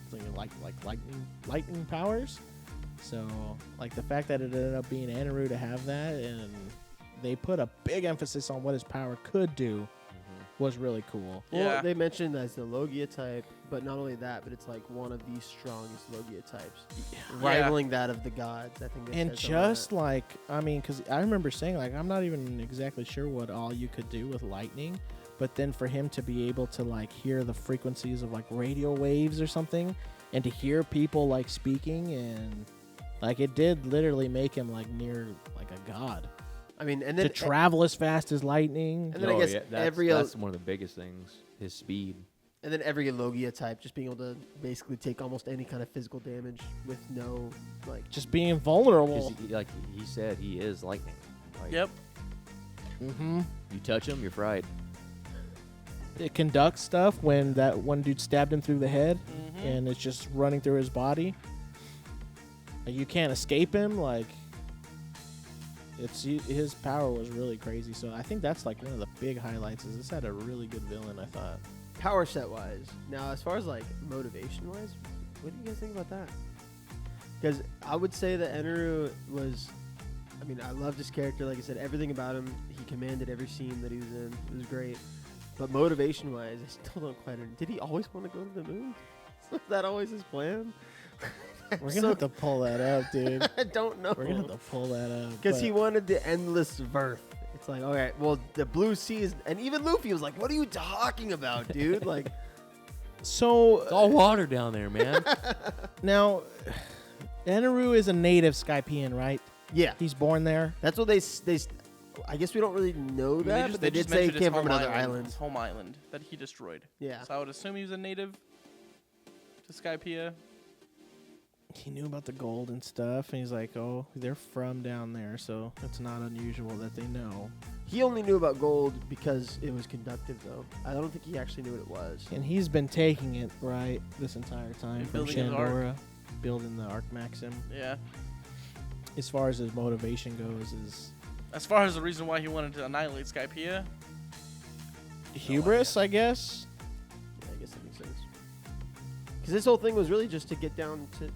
lightning powers. So like the fact that it ended up being Anaru to have that, and they put a big emphasis on what his power could do, was really cool. Well, Yeah. they mentioned as the Logia type, but not only that, but it's like one of the strongest Logia types, rivaling that of the gods. I think. They And said something like just that. like, I mean, because I remember saying, like, I'm not even exactly sure what all you could do with lightning, but then for him to be able to, like, hear the frequencies of, like, radio waves or something, and to hear people, like, speaking, and, like, it did literally make him, like, near, like, a god. I mean, and To then travel as fast as lightning. And then I guess every that's one of the biggest things. His speed. and then every Logia type just being able to basically take almost any kind of physical damage with no like. Just being vulnerable. Because like he said, he is lightning. Like, Yep. Mm-hmm. You touch him, you're fried. It conducts stuff when that one dude stabbed him through the head, Mm-hmm. and it's just running through his body. And you can't escape him. Like, his power was really crazy. So I think that's like one of the big highlights. Is this had a really good villain, I thought. Power set wise. Now, as far as like motivation wise, what do you guys think about that? Because I would say that Enelu was. I mean, I loved his character. Like I said, everything about him, he commanded every scene that he was in. It was great. But motivation wise, I still don't quite understand. Did he always want to go to the moon? Was that always his plan? We're gonna have to pull that up, dude. I don't know. We're gonna have to pull that up. Because but- he wanted the endless verth. It's like, all right, well, the blue sea is, and even Luffy was like, "What are you talking about, dude?" Like, So It's all water down there, man. now, Enaru is a native Skypian, right? yeah, He's born there. that's what they. I guess we don't really know I mean, that, but they did say he mentioned his came from home another island. His home island that he destroyed. Yeah, So I would assume he was a native to Skypiea. He knew about the gold and stuff, and he's like, "Oh, they're from down there, so it's not unusual that they know." he only knew about gold because it was conductive, though. I don't think he actually knew what it was. And he's been taking it right this entire time And from building his arc. Shandora, building the Arc Maxim. Yeah. As far as his motivation goes, is As far as the reason why he wanted to annihilate Skypiea, hubris, I guess. Yeah, I guess that makes sense. Because this whole thing was really just to get down to.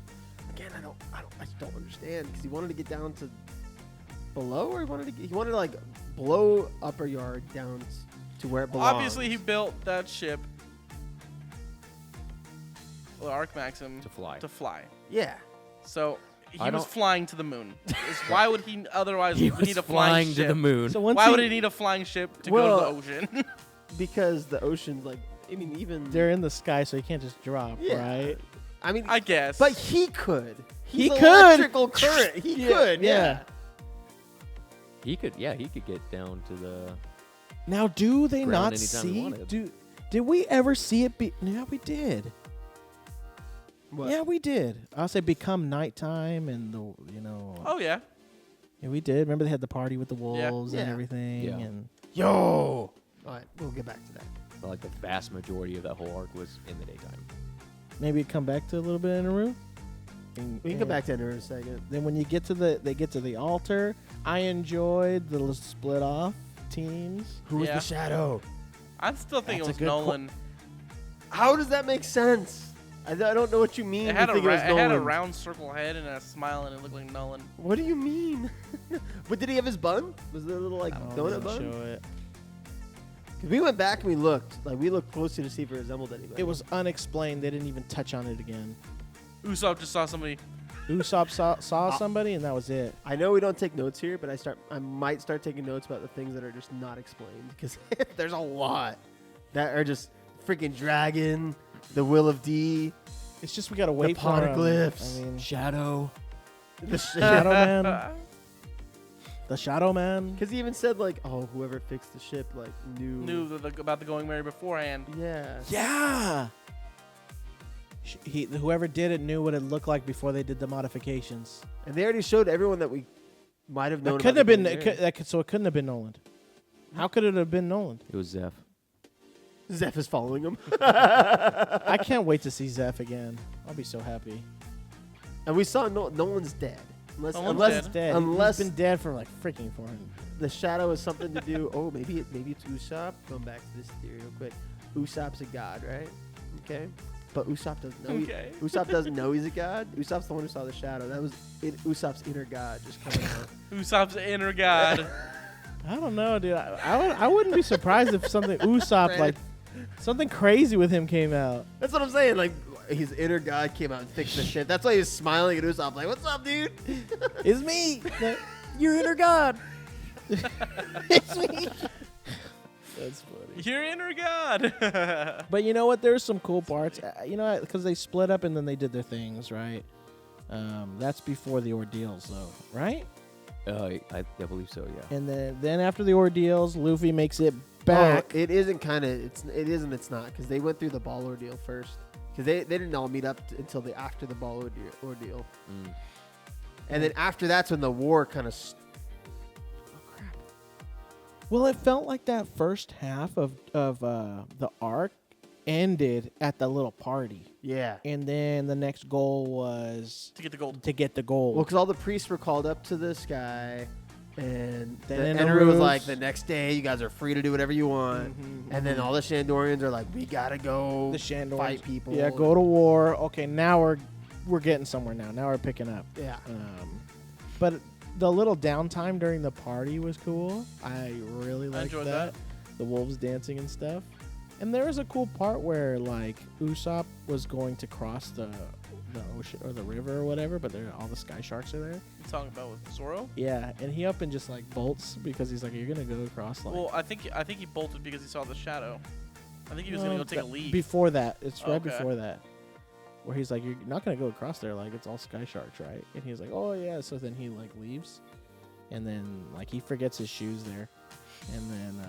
Again, I just don't understand. Because he wanted to get down to below, or he wanted to like blow Upper Yard down to where it belongs. obviously he built that ship, the Arc Maxim, To fly. to fly. Yeah. So he I was don't- flying to the moon. Why would he otherwise He need was a flying flying ship? to the moon. So once Why would he need a flying ship to Well- go to the ocean? Because the ocean, like, I mean, even they're in the sky, so he can't just drop, Yeah. right? I mean, I guess. but he could. He He's could. electrical current. He Yeah, could. yeah. Yeah. He could get down to the. Now, do they Ground not anytime he see? wanted. Did we ever see it be? Yeah, we did. What? Yeah, we did. I'll say become nighttime and the Oh yeah. yeah, we did. Remember they had the party with the wolves and Yeah. everything. Yeah. And Yo. All right, we'll get back to that. But like the vast majority of that whole arc was in the daytime. maybe come back to a little bit in a room. We can come back to Ender in a second. Then when you get to the altar, I enjoyed the split off teams. Who was Yeah. the shadow? I still think That's a it was good Nolan. How does that make sense? I don't know what you mean. It had, you think it was it had a Nolan. round circle head and a smile, and it looked like Nolan. What do you mean? But did he have his bun? Was there a little like I don't donut know, bun? show it. 'Cause we went back and we looked. Like we looked closely to see if it resembled anybody. It was unexplained. They didn't even touch on it again. Usopp just saw somebody. Usopp saw somebody, and that was it. I know we don't take notes here, but I might start taking notes about the things that are just not explained because there's a lot. that are just freaking dragon, the Will of D, It's just we gotta wait for 'em. poneglyphs. I mean, Shadow. the Shadow Man. The Shadow Man. Because he even said like, oh, whoever fixed the ship like knew. About the Going Merry beforehand. Yeah. Yeah. Whoever did it knew what it looked like before they did the modifications. And they already showed everyone that we might have known. It couldn't have about been. the Going So it couldn't have been Nolan. How could it have been Nolan? It was Zeph. Merry. Zeph is following him. I can't wait to see Zeph again. I'll be so happy. And we saw Nolan's dead. Unless, Nolan's unless, dead. He's dead. unless He's been dead for like freaking 400. the shadow has something to do. Oh, maybe it's Usopp. Going back to this theory real quick. Usopp's a god, right? Okay. But Usopp doesn't know. Okay. Usopp doesn't know he's a god. Usopp's the one who saw the shadow. That was Usopp's inner god just coming out. Usopp's inner god. I don't know, dude. I wouldn't be surprised if something Usopp like something crazy with him came out. That's what I'm saying. Like his inner god came out and fixed the shit. That's why he was smiling at Usopp, like, "What's up, dude?" It's me. Your inner god. It's me. That's funny. Your inner god. But you know what? There's some cool parts. You know, because they split up and then they did their things, right? That's before the ordeals, though, right? I believe so. Yeah. And then after the ordeals, Luffy makes it back. Oh, it isn't kind of. It isn't. It's not because they went through the ball ordeal first. Because they didn't all meet up until after the ball ordeal. Mm. And then after that's when the war kind of. Well, it felt like that first half of the arc ended at the little party, Yeah. and then the next goal was To get the gold. to get the gold. Well, because all the priests were called up to the sky, and Then the Enel Enel was moves. like, the next day you guys are free to do whatever you want. Mhm, And then all the Shandorians are like, we gotta go the Shandors fight people. Yeah, go to war. Okay, now we're getting somewhere now. Now we're picking up. Yeah. But the little downtime during the party was cool. I really liked enjoyed that. The wolves dancing and stuff. And there was a cool part where like Usopp was going to cross the ocean or the river or whatever, but all the sky sharks are there. You talking about with Zoro? Yeah, and he up and just like bolts because he's like, "You're gonna go across." Like, Well, I think he bolted because he saw the shadow. I think he was gonna no, go take a that- leave. Before that, it's right Okay. before that, where he's like, "You're not gonna go across there. Like it's all sky sharks, right?" And he's like, "Oh yeah." So then he like leaves, and then like he forgets his shoes there, and then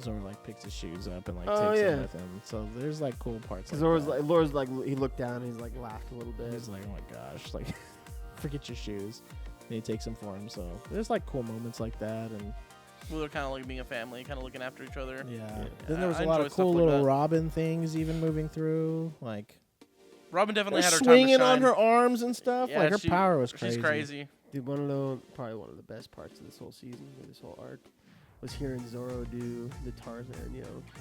Zoro like picks his shoes up and like Oh, takes yeah. them with him. So there's like cool parts. Because Like Laura's like, he looked down and he's like laughed a little that. bit. He's like, "Oh my gosh!" Like, forget your shoes, and he takes them for him. So there's like cool moments like that, and Well, they're kind of like being a family, kind of looking after each other. yeah. Yeah, Then there was I a lot enjoy of stuff cool like little that. Robin things even moving through, like. Robin definitely had her Swinging time on to her shine. arms and stuff. Yeah, like her she- power was crazy. She's crazy. Dude, probably one of the best parts of this whole season, or this whole arc, was hearing Zoro do the Tarzan,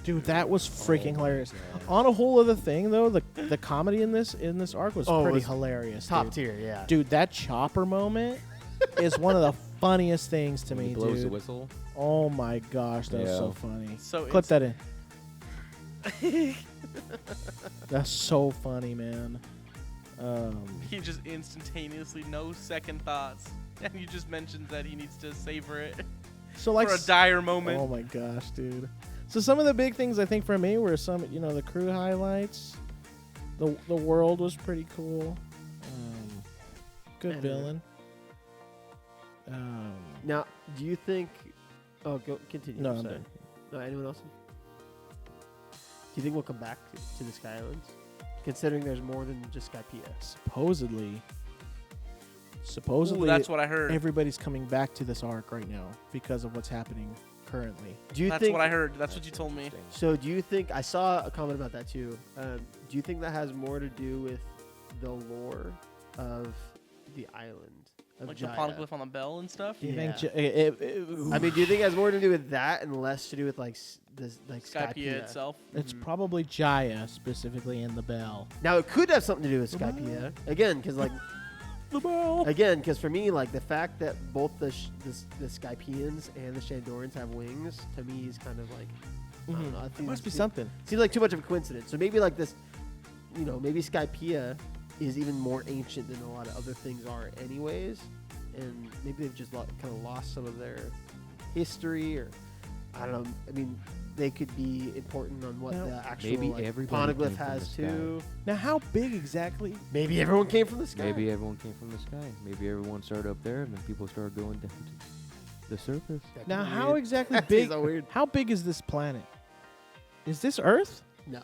Dude, that was freaking Oh my hilarious. God. On a whole other thing though, the comedy in this arc was Oh, it pretty was hilarious. top dude. tier, yeah. Dude, that chopper moment is one of the funniest things to When me, he blows the dude. whistle. Oh my gosh, that was Yeah. so funny. So Clip it's- that in. That's so funny, man. He just instantaneously, no second thoughts, and you just mentioned that he needs to savor it So like for a dire moment. Oh my gosh, dude. So some of the big things I think for me were some, the crew highlights. The world was pretty cool. Good And- villain. Now, do you think? Oh, go continue. No, I'm I'm sorry. done. No, anyone else? Do you think we'll come back to the Sky Islands, considering there's more than just Skypiea? Supposedly, Ooh, that's what I heard. everybody's coming back to this arc right now because of what's happening currently. Do you That's think? what I heard. That's what you told me. Interesting. So, do you think? I saw a comment about that too. Do you think that has more to do with the lore of the island of Like Jaya? the poneglyph on the bell and stuff. Do you Yeah. think? I mean, do you think it has more to do with that and less to do with like this like Skypiea itself. it's Mhm. probably Jaya specifically in the bell. Now it could have something to do with The Skypiea again, because like The bell. again, because for me, like the fact that both the Skypeans and the Shandorians have wings to me is kind of like I don't know. I It think must be it something. seems like too much of a coincidence. So maybe like this, maybe Skypiea is even more ancient than a lot of other things are, anyways, and maybe they've just kind of lost some of their history, or I don't know. I mean, they could be important on what Now, the actual maybe like, everybody poneglyph came from has the sky. too. Now, how big exactly? Maybe everyone came from the sky. Maybe everyone came from the sky. Maybe everyone started up there, and then people started going down to the surface. That'd Now, be how weird. exactly That'd be big? so weird. How big is this planet? Is this Earth? No.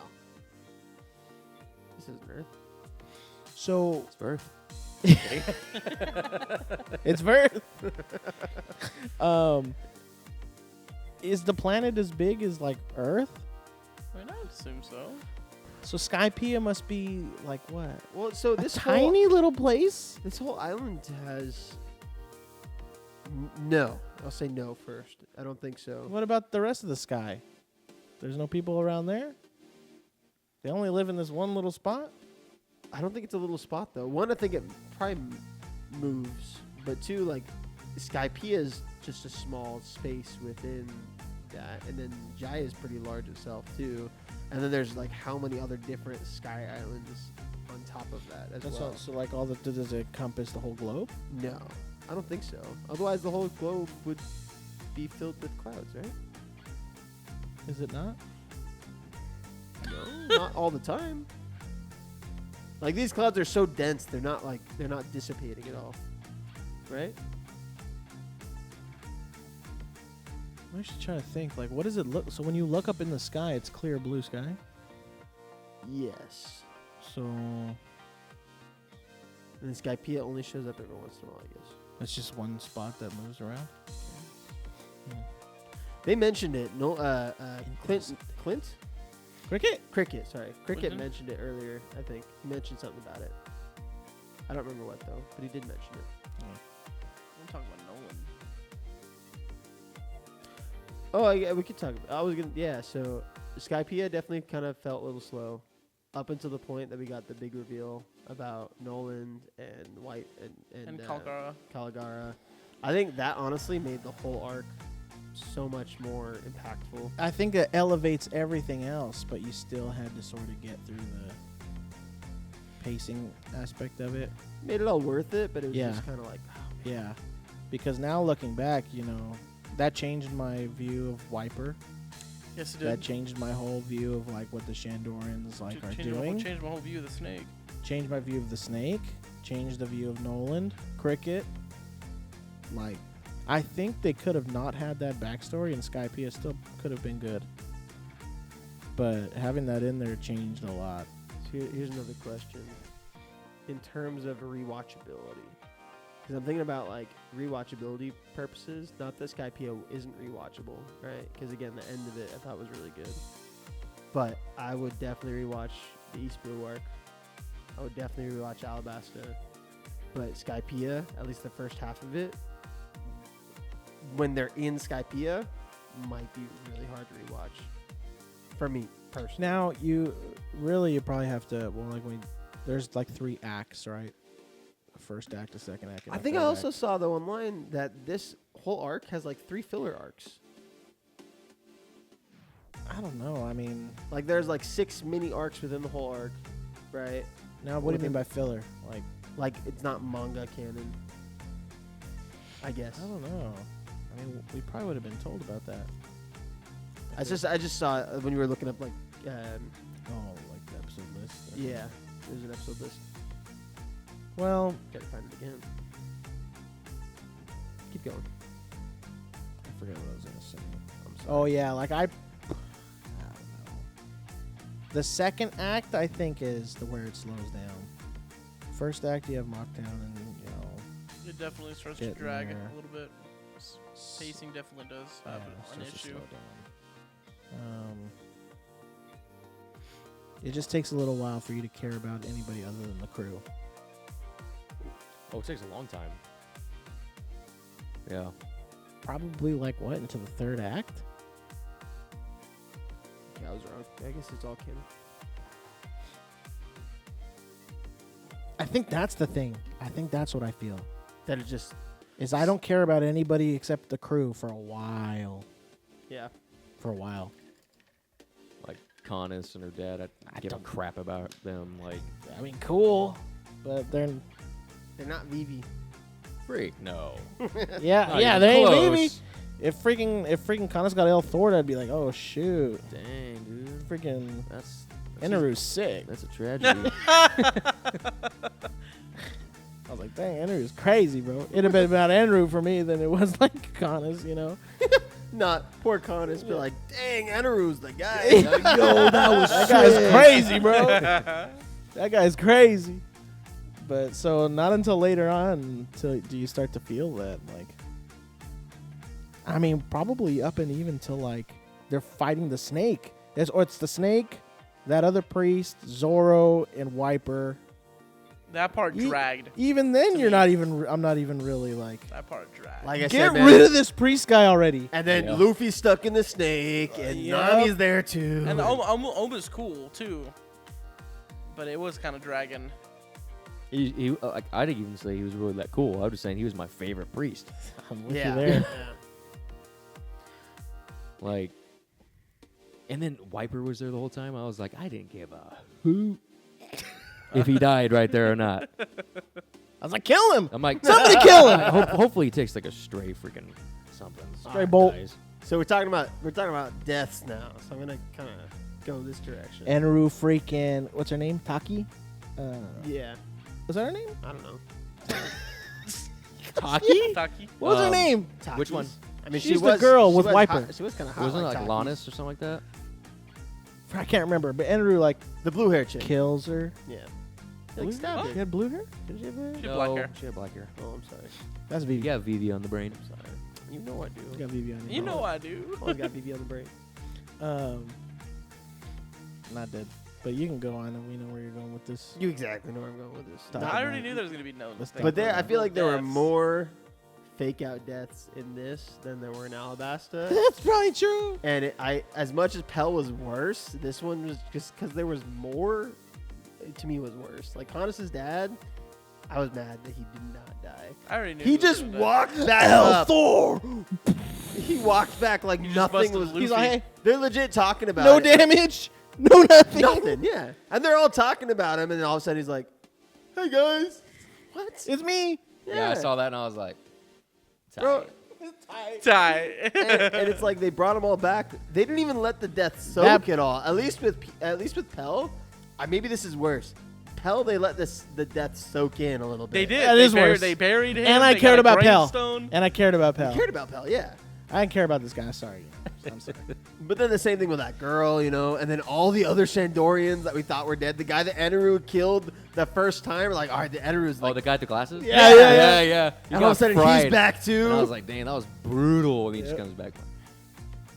This isn't Earth. So It's Earth. it's Earth. Is the planet as big as like Earth? I mean, I'd assume so. So Skypiea must be like what? Well, so A this tiny little place? this whole island has no. I'll say no first. I don't think so. What about the rest of the sky? There's no people around there? They only live in this one little spot? I don't think it's a little spot though. One, I think it probably moves, but two, like Skypiea is just a small space within that, and then Jaya is pretty large itself too. And then there's like how many other different sky islands on top of that as That's well. all, so like all the does it encompass the whole globe? No, I don't think so. Otherwise, the whole globe would be filled with clouds, right? Is it not? No, not all the time. Like these clouds are so dense, they're not dissipating at all, right? I'm actually trying to think. Like, what does it look? So when you look up in the sky, it's clear blue sky. Yes. So And then Skypiea only shows up every once in a while, I guess. it's just one spot that moves around. They mentioned it. No, Clint, Cricket. Sorry, Cricket Clinton? mentioned it earlier. I think he mentioned something about it. I don't remember what though, but he did mention it. I'm talking about Nolan. Oh, yeah, we could talk. So Skypiea definitely kind of felt a little slow, up until the point that we got the big reveal about Nolan and White And Calgara. Caligara. I think that honestly made the whole arc so much more impactful. I think it elevates everything else, but you still had to sort of get through the pacing aspect of it. Made it all worth it, but it was Yeah. just kind of like, Yeah, because now looking back, that changed my view of Wiper. Yes, it That did. changed my whole view of like what the Shandorians like are doing. Changed my whole view of the snake. Changed my view of the snake. Changed the view of Nolan, Cricket. Like, I think they could have not had that backstory, and Skypiea still could have been good. But having that in there changed a lot. So here's another question. In terms of rewatchability, because I'm thinking about like rewatchability purposes, not that Skypiea isn't rewatchable, right? Because again, the end of it I thought was really good. But I would definitely rewatch the East Blue arc. I would definitely rewatch Alabasta. But Skypiea, at least the first half of it, when they're in Skypiea, might be really hard to rewatch. For me, personally. Now, you probably have to, there's like 3 acts, right? A first act, a second act, and I a think I third also act. saw though online that this whole arc has like 3 filler arcs. I don't know. I mean, Like there's like 6 mini arcs within the whole arc, right? now what do you mean by filler? Like, Like it's not manga canon. I guess. I don't know. I mean, we probably would have been told about that. I just saw it when you were looking up like Oh, like the episode list. yeah, there's an episode list. Well, Gotta find it again. Keep going. I forget what I was gonna say. I'm sorry. Oh yeah, like I don't know. The second act, I think, is where it slows down. First act, you have Mocktown, and It definitely starts to Getting drag it there. a little bit. Pacing definitely does have an starts to issue. slow down. It just takes a little while for you to care about anybody other than the crew. Oh, it takes a long time. Yeah. Probably like what, into the third act? Yeah, I was wrong. I guess it's all canon. I think that's the thing. I think that's what I feel. That it just Is I don't care about anybody except the crew for a while. yeah. For a while. Like Conus and her dad, I give a don't- crap about them. Like, I mean, cool, but they're They're not Vivi. freak, no. yeah, Not yeah, even they ain't close. Vivi. If freaking Kanas got L Thor, I'd be like, oh shoot, Dang, dude. freaking That's Enaru's sick. That's a tragedy. I was like, dang, Enaru's crazy, bro. It'd have been about Enaru for me than it was like Kanas, you know. Not poor Connors, but like, dang, Enaru's the guy. Yo, that was that guy's crazy, bro. That guy's crazy. But so not until later on do you start to feel that, like, I mean, probably up and even till like they're fighting the snake. It's the snake, that other priest, Zoro, and Wiper. That part dragged. Even then, To you're me. not even. I'm not even really like. That part dragged. Like I Get said, man. rid of this priest guy already. And then Yeah. Luffy's stuck in the snake, and Yep. Nami's there too. And Oma's cool too, but it was kind of dragging. He like, I didn't even say he was really that cool. I was just saying he was my favorite priest. I'm with yeah. you there. Like, and then Wiper was there the whole time. I was like, I didn't give a hoot if he died right there or not. I was like, kill him. I'm like, Somebody kill him. Hopefully he takes like a stray freaking something. Stray bolt. Dies. So we're talking about deaths now. So I'm gonna kind of go this direction. Enaru freaking. What's her name? Taki. Yeah, Was that her name? I don't know. Taki. Taki. What was her name? Which one? I mean, She's she the was girl she with was Wiper. hot- She was kind of hot. Wasn't it like Takis. Lannis or something like that? I can't remember, but Enaru like The blue hair chick. kills her. Yeah. Blue Like hair? stabbed She her. had blue hair. Did she have blue hair? She had black hair. She had black hair. Oh, I'm sorry. That's You Vivi. got Vivi on the brain. Sorry. You know I do. You got Vivi on your You know brain. I do. Always got BB on the brain. Not dead, but you can go on, and we know where you're going with this. You exactly know where I'm going with this. Stop. I already knew there was gonna be no. Let's thing. But there, I feel like there were Deaths. more fake out deaths in this than there were in Alabasta. That's probably true. And as much as Pell was worse, this one was just because there was more. To me, was worse. Like Hannes' dad, I was mad that he did not die. I already knew. He was just gonna die. walked back up. Thor. He walked back like You just nothing busted was. Luffy. He's like, hey, They're legit talking about no it. damage, no nothing. Nothing, yeah. And they're all talking about him, and then all of a sudden he's like, "Hey guys, what? It's me. Yeah, I saw that and I was like, Bro, Ty. and it's like they brought them all back. They didn't even let the death soak That- at all. At least with Pell, maybe this is worse. Pell, they let the death soak in a little bit. They did. That they is worse. They buried him. And I they cared got a about Pell. gravestone. And I cared about I Pell. cared about Pell, yeah. I didn't care about this guy. Sorry. I'm sorry. But then the same thing with that girl, you know, and then all the other Shandorians that we thought were dead. The guy that Enaru killed the first time, we're like, all right, the Enaru's oh, like, the guy with the glasses? Yeah, yeah, yeah. yeah. He and all of a got sudden fried. he's back too. And I was like, dang, that was brutal. And he just Yep. comes back.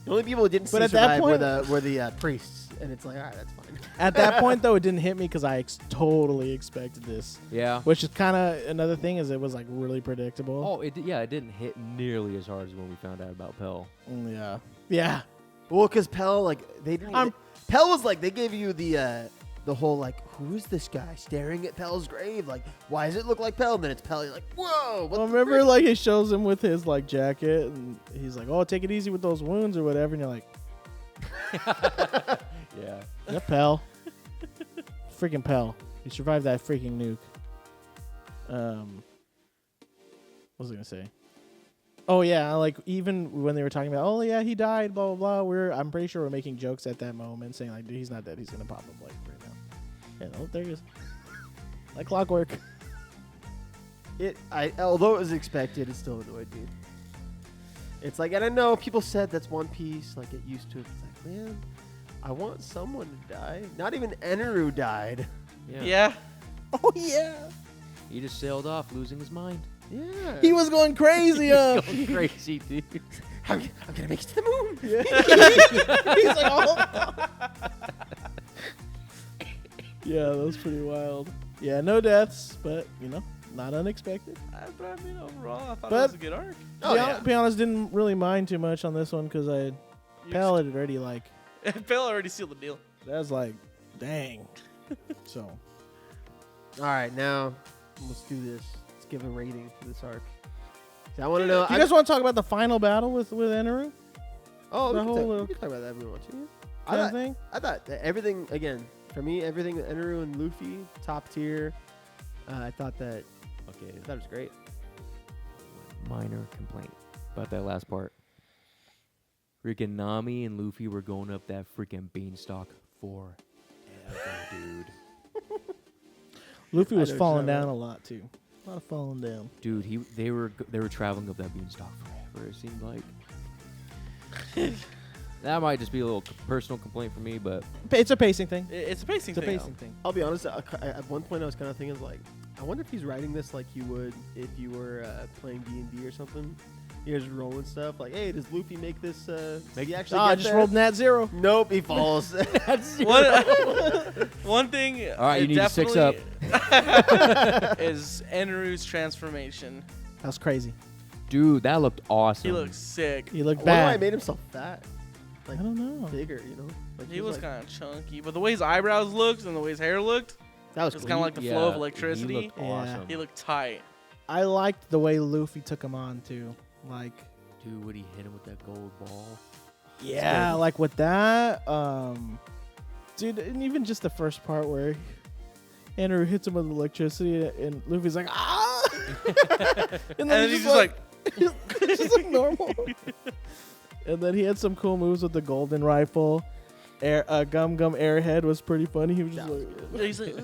The only people who didn't But see at that survive point- were the priests, and it's like, all right, that's fine. At that point, though, it didn't hit me because I totally expected this. Yeah. Which is kind of another thing is it was like really predictable. Oh, it didn't hit nearly as hard as when we found out about Pell. Yeah. Yeah. Well, because Pell, like, they didn't. I'm- Pell was like, they gave you the whole like, who is this guy staring at Pell's grave? Like, why does it look like Pell? And then it's Pell. You're like, whoa. What Well, the remember, frick? like, it shows him with his, like, jacket, and he's like, oh, take it easy with those wounds or whatever. And you're like, Yeah. yeah, Pell. Freaking Pell. He survived that freaking nuke. What was I going to say? Oh, yeah, like, even when they were talking about, oh, yeah, he died, blah, blah, blah, I'm pretty sure we're making jokes at that moment, saying, like, dude, he's not dead. He's going to pop up, like, right now. Yeah, oh, there he is. Like clockwork. Although it was expected, it still annoyed me. It's like, and I know people said that's One Piece, like, get used to it. It's like, man, I want someone to die. Not even Enaru died. Yeah. Oh, yeah. He just sailed off, losing his mind. Yeah. He was going crazy. Going crazy, dude. I'm gonna make it to the moon. He's like, oh. Yeah, that was pretty wild. Yeah, no deaths, but, you know, not unexpected. But I mean, overall, I thought But- it was a good arc. Oh, yeah. Be honest, didn't really mind too much on this one because Pell had already, like, Pell already sealed the deal. that was like, dang. So, All right, now let's do this. Let's give a rating for this arc. So I want to know. do you guys want to talk about the final battle with Enaru? Oh, the we whole can, little- we can talk about that if we want to. Kind I of thought, thing? I thought that everything, again, for me, everything with Enaru and Luffy, top tier. I thought that, okay, that was great. Minor complaint about that last part. Freaking Nami and Luffy were going up that freaking beanstalk forever, dude. Luffy I was know falling Trevor. down a lot too. A lot of falling down. Dude, they were traveling up that beanstalk forever. It seemed like. That might just be a little personal complaint for me, but It's a pacing thing. It's a pacing It's a thing. pacing thing. I'll be honest. At one point, I was kind of thinking like, I wonder if he's writing this like you would if you were playing D&D or something. You're just rolling stuff like, hey, does Luffy make this? Does he actually I get just there? rolled Nat 0. Nope, he falls. That's One thing. all right, you need to 6 definitely up. is Enru's transformation. That was crazy. Dude, that looked awesome. He looks sick. He looked I wonder why bad. he made himself fat, I don't know. bigger. You know, like He was like, kind of chunky, but the way his eyebrows looked and the way his hair looked, that was it's cool. kind of like the flow of electricity. He looked Yeah. awesome. He looked tight. I liked the way Luffy took him on too. Like, Dude, would he hit him with that gold ball? yeah, like with that, dude, and even just the first part where Enru hits him with electricity and Luffy's like, ah, And then he's just like, it's just like normal. And then he had some cool moves with the golden rifle. Gum Gum Airhead was pretty funny. He was just like, he's like,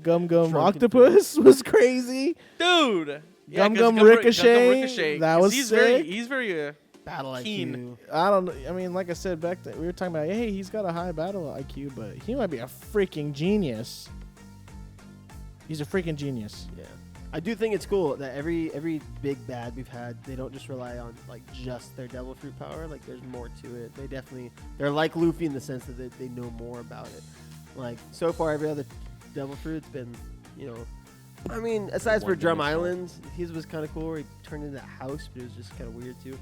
Gum Gum Drunken Octopus was crazy. dude. Gum 'cause Gum Gum Ricochet, that 'cause was he's sick. He's very battle Keen. IQ. I don't know. I mean, like I said back then, we were talking about, hey, he's got a high battle IQ, but he might be a freaking genius. He's a freaking genius. Yeah, I do think it's cool that every big bad we've had, they don't just rely on like just their devil fruit power. Like there's more to it. They're like Luffy in the sense that they know more about it. Like so far, every other devil fruit's been, you know. I mean, aside for Drum One-dimensional. Island, his was kind of cool where he turned into that house, but it was just kind of weird too.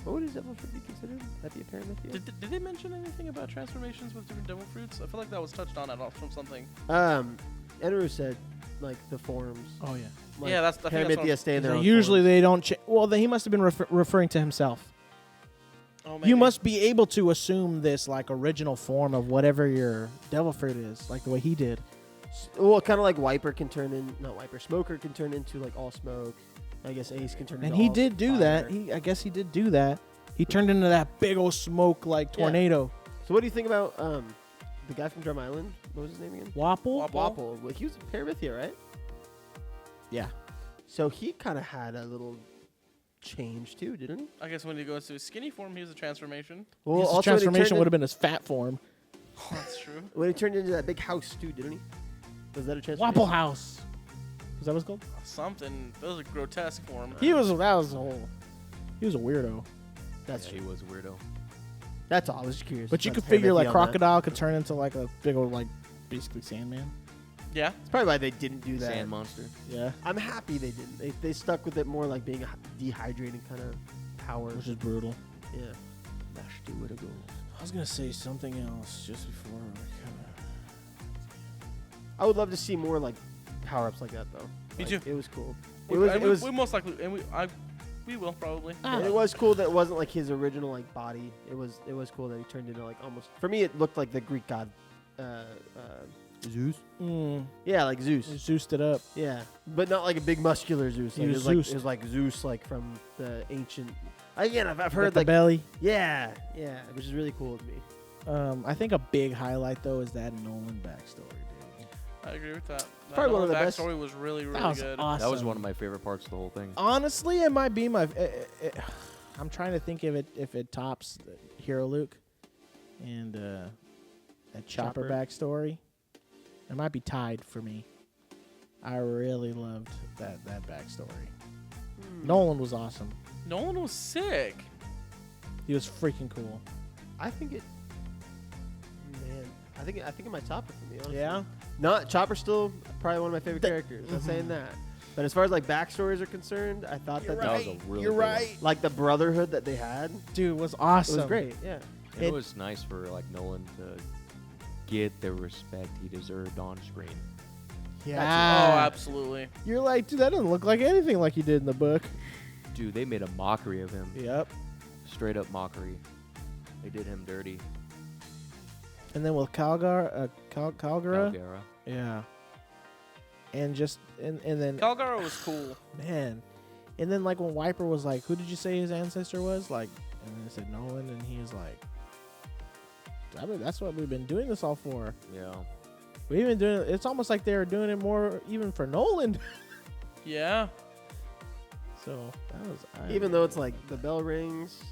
What would his devil fruit be considered? That be a paramithia? Did they mention anything about transformations with different devil fruits? I feel like that was touched on at all from something. Enru said like the forms. Oh, yeah. Like, Yeah, that's- I think that's what- paramithia stay in their own Usually forms. they don't. Well, then he must have been referring to himself. Oh, You must be able to assume this like original form of whatever your devil fruit is, like the way he did. Well, kind of like Smoker can turn into like all smoke. I guess Ace can turn into And he all did do fire. that. I guess he did do that. He turned into that big old smoke like Yeah. tornado. So what do you think about the guy from Drum Island? What was his name again? Wapple? Wapple. Well, he was a paramithia, right? Yeah. So he kind of had a little change too, didn't he? I guess when he goes to his skinny form, he was a transformation. Well, His also transformation would have been his fat form. That's true. when he turned into that big house too, didn't he? Was that a transformation? Wapple House. Was that what it's called? Something. Those are grotesque form. He was a weirdo. That's Yeah, true. he was a weirdo. That's all. I was just curious. But you about could the figure paramithia like on that. Crocodile could turn into like a big old like basically Sandman. Yeah. It's probably why they didn't do that. Sand monster. Yeah. I'm happy they didn't. They stuck with it more like being a dehydrating kind of power. Which is brutal. Yeah. Mash to it go. I was gonna say something else just before. I would love to see more like power ups like that though. Me Like, too. It was cool. We most likely, and we will probably. And it was cool that it wasn't like his original like body. It was cool that he turned into like almost. For me, it looked like the Greek god. Zeus. Yeah, like Zeus. He Zeused it up. Yeah, but not like a big muscular Zeus. He Like, was it Zeused. was like Zeus, like from the ancient. Again, I've heard With the like belly. yeah, which is really cool to me. I think a big highlight though is that Nolan backstory, dude. I agree with that. Probably one of the that best- backstory was really, really That was good. awesome. That was one of my favorite parts of the whole thing. Honestly, it might be my. I'm trying to think if it tops the Hero Luke and that Chopper backstory. It might be tied for me. I really loved that backstory. Nolan was awesome. Nolan was sick. He was freaking cool. I think it. Man, I think it might Chopper for me. Honestly. Yeah. Not Chopper's still probably one of my favorite characters. I'm saying that. But as far as like backstories are concerned, I thought that That was a really You're good one. right. like the brotherhood that they had, Dude, was it awesome. was great. Yeah. And it was nice for like Nolan to get the respect he deserved on screen. Oh, Yeah. absolutely. You're like, dude, that doesn't look like anything like you did in the book. Dude, they made a mockery of him. Yep. Straight up mockery. They did him dirty. And then with Calgara, Calgara. yeah. And just and then Calgara was cool. man, and then like when Wiper was like, who did you say his ancestor was? Like And then I said Nolan, and he was like, I mean, that's what we've been doing this all for. Yeah. We've been doing it. It's almost like they were doing it more even for Nolan. Yeah. So that was. Even though it's like the bell rings,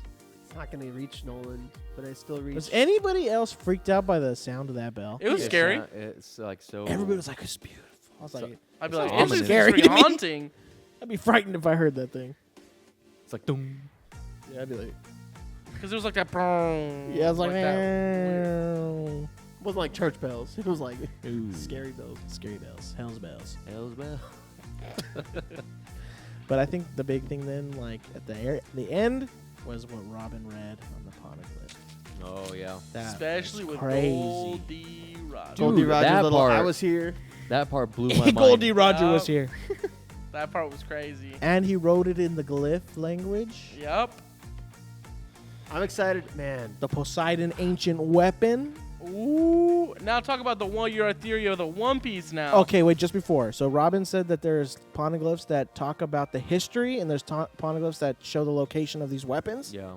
it's not going to reach Nolan, but I still reach. Was anybody else freaked out by the sound of that bell? It was scary. It's like so. Everybody was like, it's beautiful. I was So- like, I'd be It's like, ominous. it's Scary pretty to me. haunting. I'd be frightened if I heard that thing. It's like doom. Yeah, I'd be like, Because it was like that. Boom, yeah, I was like, that. "Meow." It wasn't like church bells. It was like Ooh. scary bells. Scary bells, hell's bells. Hell's bell. But I think the big thing then, like at the end, was what Robin read on the poneglyph. Oh yeah. That Especially was with crazy. Goldie Roger. Goldie Roger's that little, I part- was here. That part blew my mind. Goldie Roger Yup. was here, That part was crazy. and he wrote it in the glyph language. Yep. I'm excited, man. The Poseidon ancient weapon. Ooh. Now talk about your theory of the One Piece now. Okay, wait, just before. So Robin said that there's poneglyphs that talk about the history, and there's poneglyphs that show the location of these weapons. Yeah.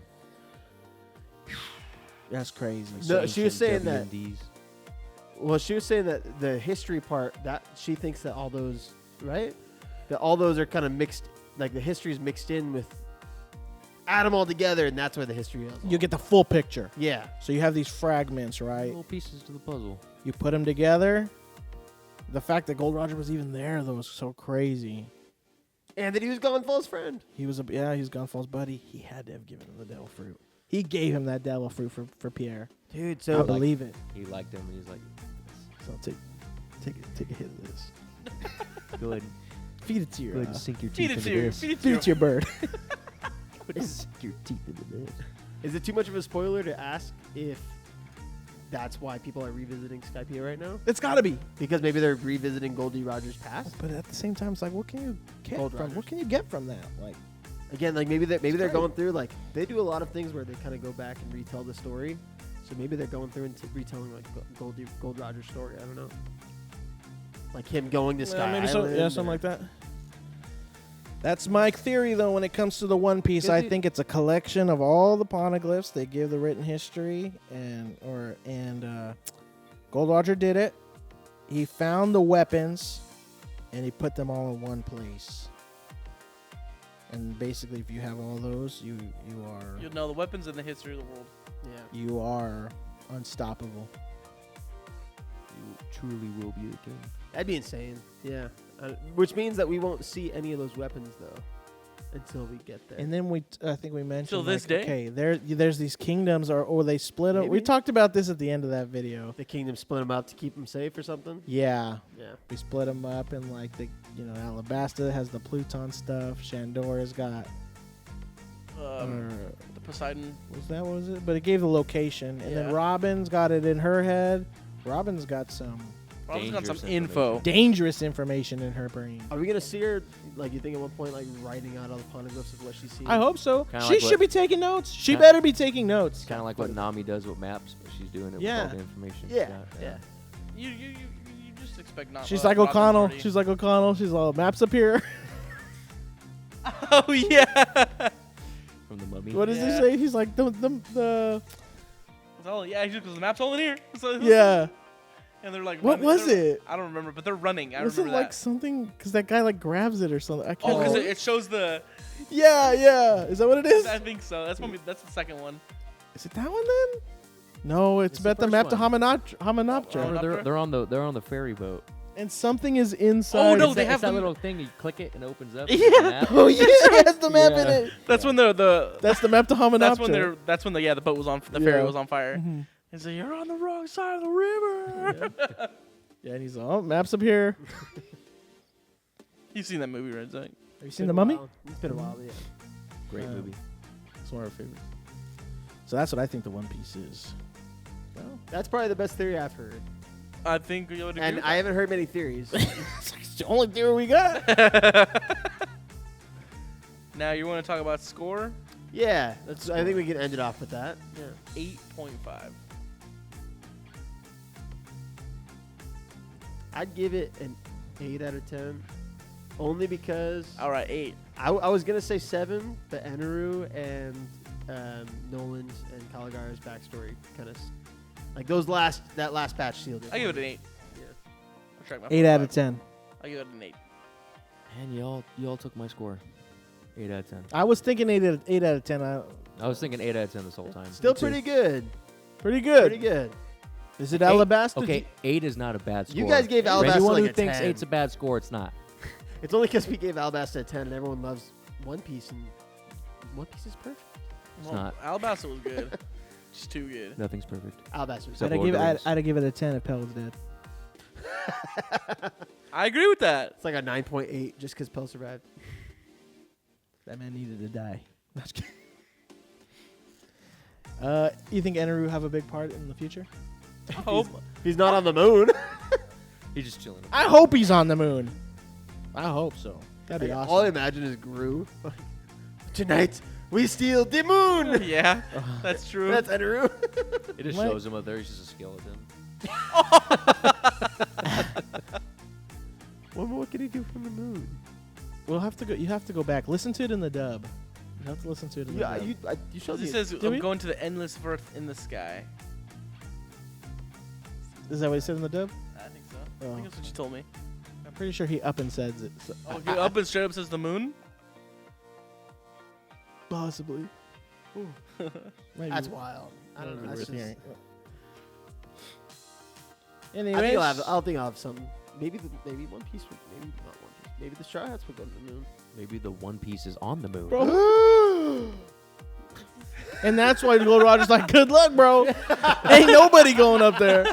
That's crazy. No, she was saying that. WMDs. Well, she was saying that the history part, that she thinks that all those, right? That all those are kind of mixed, like the history is mixed in with, add them all together, and that's where the history is. You get the full picture. Yeah. So you have these fragments, right? Little pieces to the puzzle. You put them together. The fact that Gold Roger was even there, though, was so crazy. And that he was Gonfal's friend. He was he was Gunfall's buddy. He had to have given him the devil fruit. He gave him that devil fruit for Pierre. Dude, I so believe it. He liked him, and he's like, So take a hit of this. "Go ahead, Feed it to your go ahead and sink your Feed teeth it to into you. this. Feed it to feed you. it to your bird. Sink your teeth into this." is it too much of a spoiler to ask if that's why people are revisiting Skypiea right now? It's got to be. Because maybe they're revisiting Goldie Roger's past? But at the same time, it's like, what can you get Gold from? Rogers. What can you get from that? Like, Again, like maybe they're It's going great. through, like, they do a lot of things where they kind of go back and retell the story. So maybe they're going through and retelling like Gold Roger's story. I don't know. Like him going to Sky maybe Island. something like that. That's my theory, though. When it comes to the One Piece, I think it's a collection of all the poneglyphs. They give the written history, and Gold Roger did it. He found the weapons, and he put them all in one place. And basically, if you have all those, you are You'll know the weapons in the history of the world. Yeah. you are unstoppable. You truly will be the king. That'd be insane. Yeah. Which means that we won't see any of those weapons, though, until we get there. And then I think we mentioned Till this like, day? okay, there's these kingdoms, or they split up. We Maybe. talked about this at the end of that video. the kingdom split them out to keep them safe or something? Yeah, Yeah. we split them up, and like Alabasta has the Pluton stuff. Shandora's got The Poseidon. what was it? But it gave the location, and then Yeah. Robin's got it in her head. Robin's got some Robin's got some Dangerous info. dangerous information in her brain. Are we going to see her, like, you think at one point, like, writing out all the poneglyphs of what she's seeing? I hope so. Kinda She like should what- be taking notes. She Kinda- better be taking notes. It's kind of like what Nami does with maps, but she's doing it Yeah. with all the information. she Yeah. got. Yeah. You just expect not. She's like O'Connell. She's like O'Connell. She's all maps up here. oh yeah. From the mummy. What does he Yeah. say? He's like the Yeah, because the map's all in here. So, yeah. And they're like, What running- was they're- it? I don't remember, but they're running. I Was it remember like that. something? Because that guy like grabs it or something. I can't. Oh, because remember. it shows the. Yeah. Is that what it is? I think so. That's the second one. Is it that one then? No, it's It's the about the first map to one. Hamanoptera. Oh, They're on the ferry boat. And something is inside. Oh, no, It's they that- have it's that them- little thing. You click it and it opens up. Yeah. It's a map. Oh yeah, it has the map in Yeah. it. That's when the That's the map to Hamanoptera. that's when the boat was on the ferry Yeah. was on fire. Mhm. And so you're on the wrong side of the river. Yeah, and he's oh maps up here. You've seen that movie, right, Zach? Have you It's seen been the a Mummy? while. It's been a while, yeah. Great movie. It's one of our favorites. So that's what I think the One Piece is. Well, That's probably the best theory I've heard. I think you would agree. And with I haven't heard many theories. it's the only theory we got. that. Now you want to talk about score? Yeah, I think we can end it off with that. Yeah. 8.5. I'd give it an 8 out of 10. Only because All right, 8. I was going to say 7, but Eneru and Nolan's and Caligara's backstory kind of like that last patch sealed it. I give it an 8. Yeah. I'll track my 8 out 45. of 10. I give it an 8. And y'all took my score. 8 out of 10. I was thinking 8 out of 10. I was thinking 8 out of 10 this whole time. Still Me too. pretty good. Pretty good. Pretty good. Is it 8 Alabasta? Okay, 8 is not a bad score. You guys gave For Alabasta anyone like who a thinks 10. 8's a bad score, it's not. It's only because we gave Alabasta a 10 and everyone loves One Piece, and One Piece is perfect. It's not. Alabasta was good. Just too good. Nothing's perfect. Alabasta was Except I'd Lord give of the Rings. I'd give it a 10 if Pell was dead. I agree with that. It's like a 9.8 just because Pell survived. That man needed to die. That's good. You think Enel will have a big part in the future? I hope. He's not on the moon. He's just chilling. I hope he's on the moon. I hope so. That'd be awesome. All I imagine is Gru. Tonight, we steal the moon. Yeah, that's true. That's Enel. It just What? shows him up there. He's just a skeleton. What more can he do from the moon? We'll have to go. You have to go back. Listen to it in the dub. You have to listen to it in the Yeah, dub. you showed He me. says, Did I'm we? going to the endless verse in the sky. Is that what he said in the dub? I think so. Oh. I think that's what you told me. I'm pretty sure he up and says it. So Oh, he up and straight up says the moon? possibly. Maybe. That's wild. I don't know. Maybe That's worth just, hearing. I Anyways, think I'll think I'll have something. Maybe One Piece. Maybe not One Piece. Maybe the Straw Hats would go to the moon. Maybe the One Piece is on the moon. bro. And that's why Gold Roger's like, good luck, bro. Ain't nobody going up there.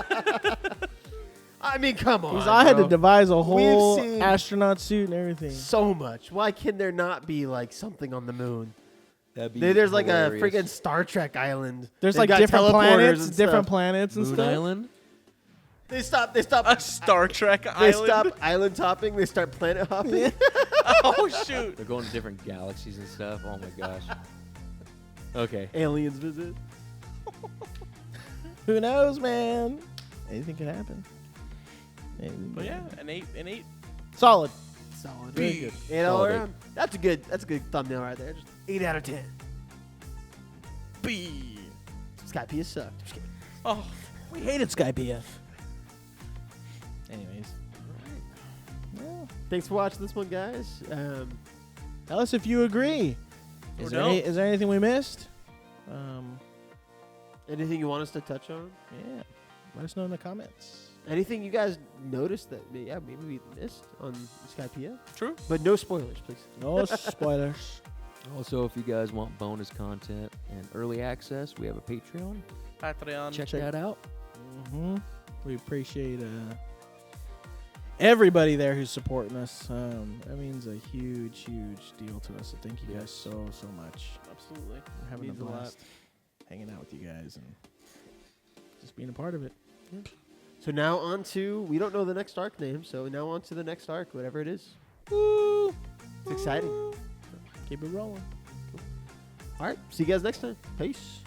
I mean, come on. I had to bro. devise a whole seen- astronaut suit and everything. So much. Why can there not be like something on the moon? That'd be There's like a hilarious. freaking Star Trek island. There's They've like got different teleporters planets, and different stuff. planets and Moon stuff. Island. They stop. A Star Trek They island? stop island hopping. They start planet hopping. Oh, shoot. They're going to different galaxies and stuff. Oh my gosh. Okay. Aliens visit. Who knows, man? Anything can happen. Anything But can yeah, happen. an 8. Solid. Solid. Very good. 8 all Solid around. That's a good thumbnail right there. Just 8 out of 10. B. Skypiea sucked. Just kidding. Oh, We hated Skypiea. Anyways. Well, Thanks for watching this one, guys. tell us if you agree. Or Is don't. there anything we missed? Anything you want us to touch on? Yeah. Let us know in the comments. Anything you guys noticed that maybe we missed on Skypiea? true. But no spoilers, please. No spoilers. Also, if you guys want bonus content and early access, we have a Patreon. Patreon. Check that out. Mm-hmm. We appreciate everybody there who's supporting us. That means a huge, huge deal to us. So thank you guys so much. Absolutely. We're having Means a a lot. blast hanging out with you guys and just being a part of it. So now on to, we don't know the next arc name, so now on to the next arc, whatever it is. Woo! It's exciting. Keep it rolling. All right, see you guys next time. Peace.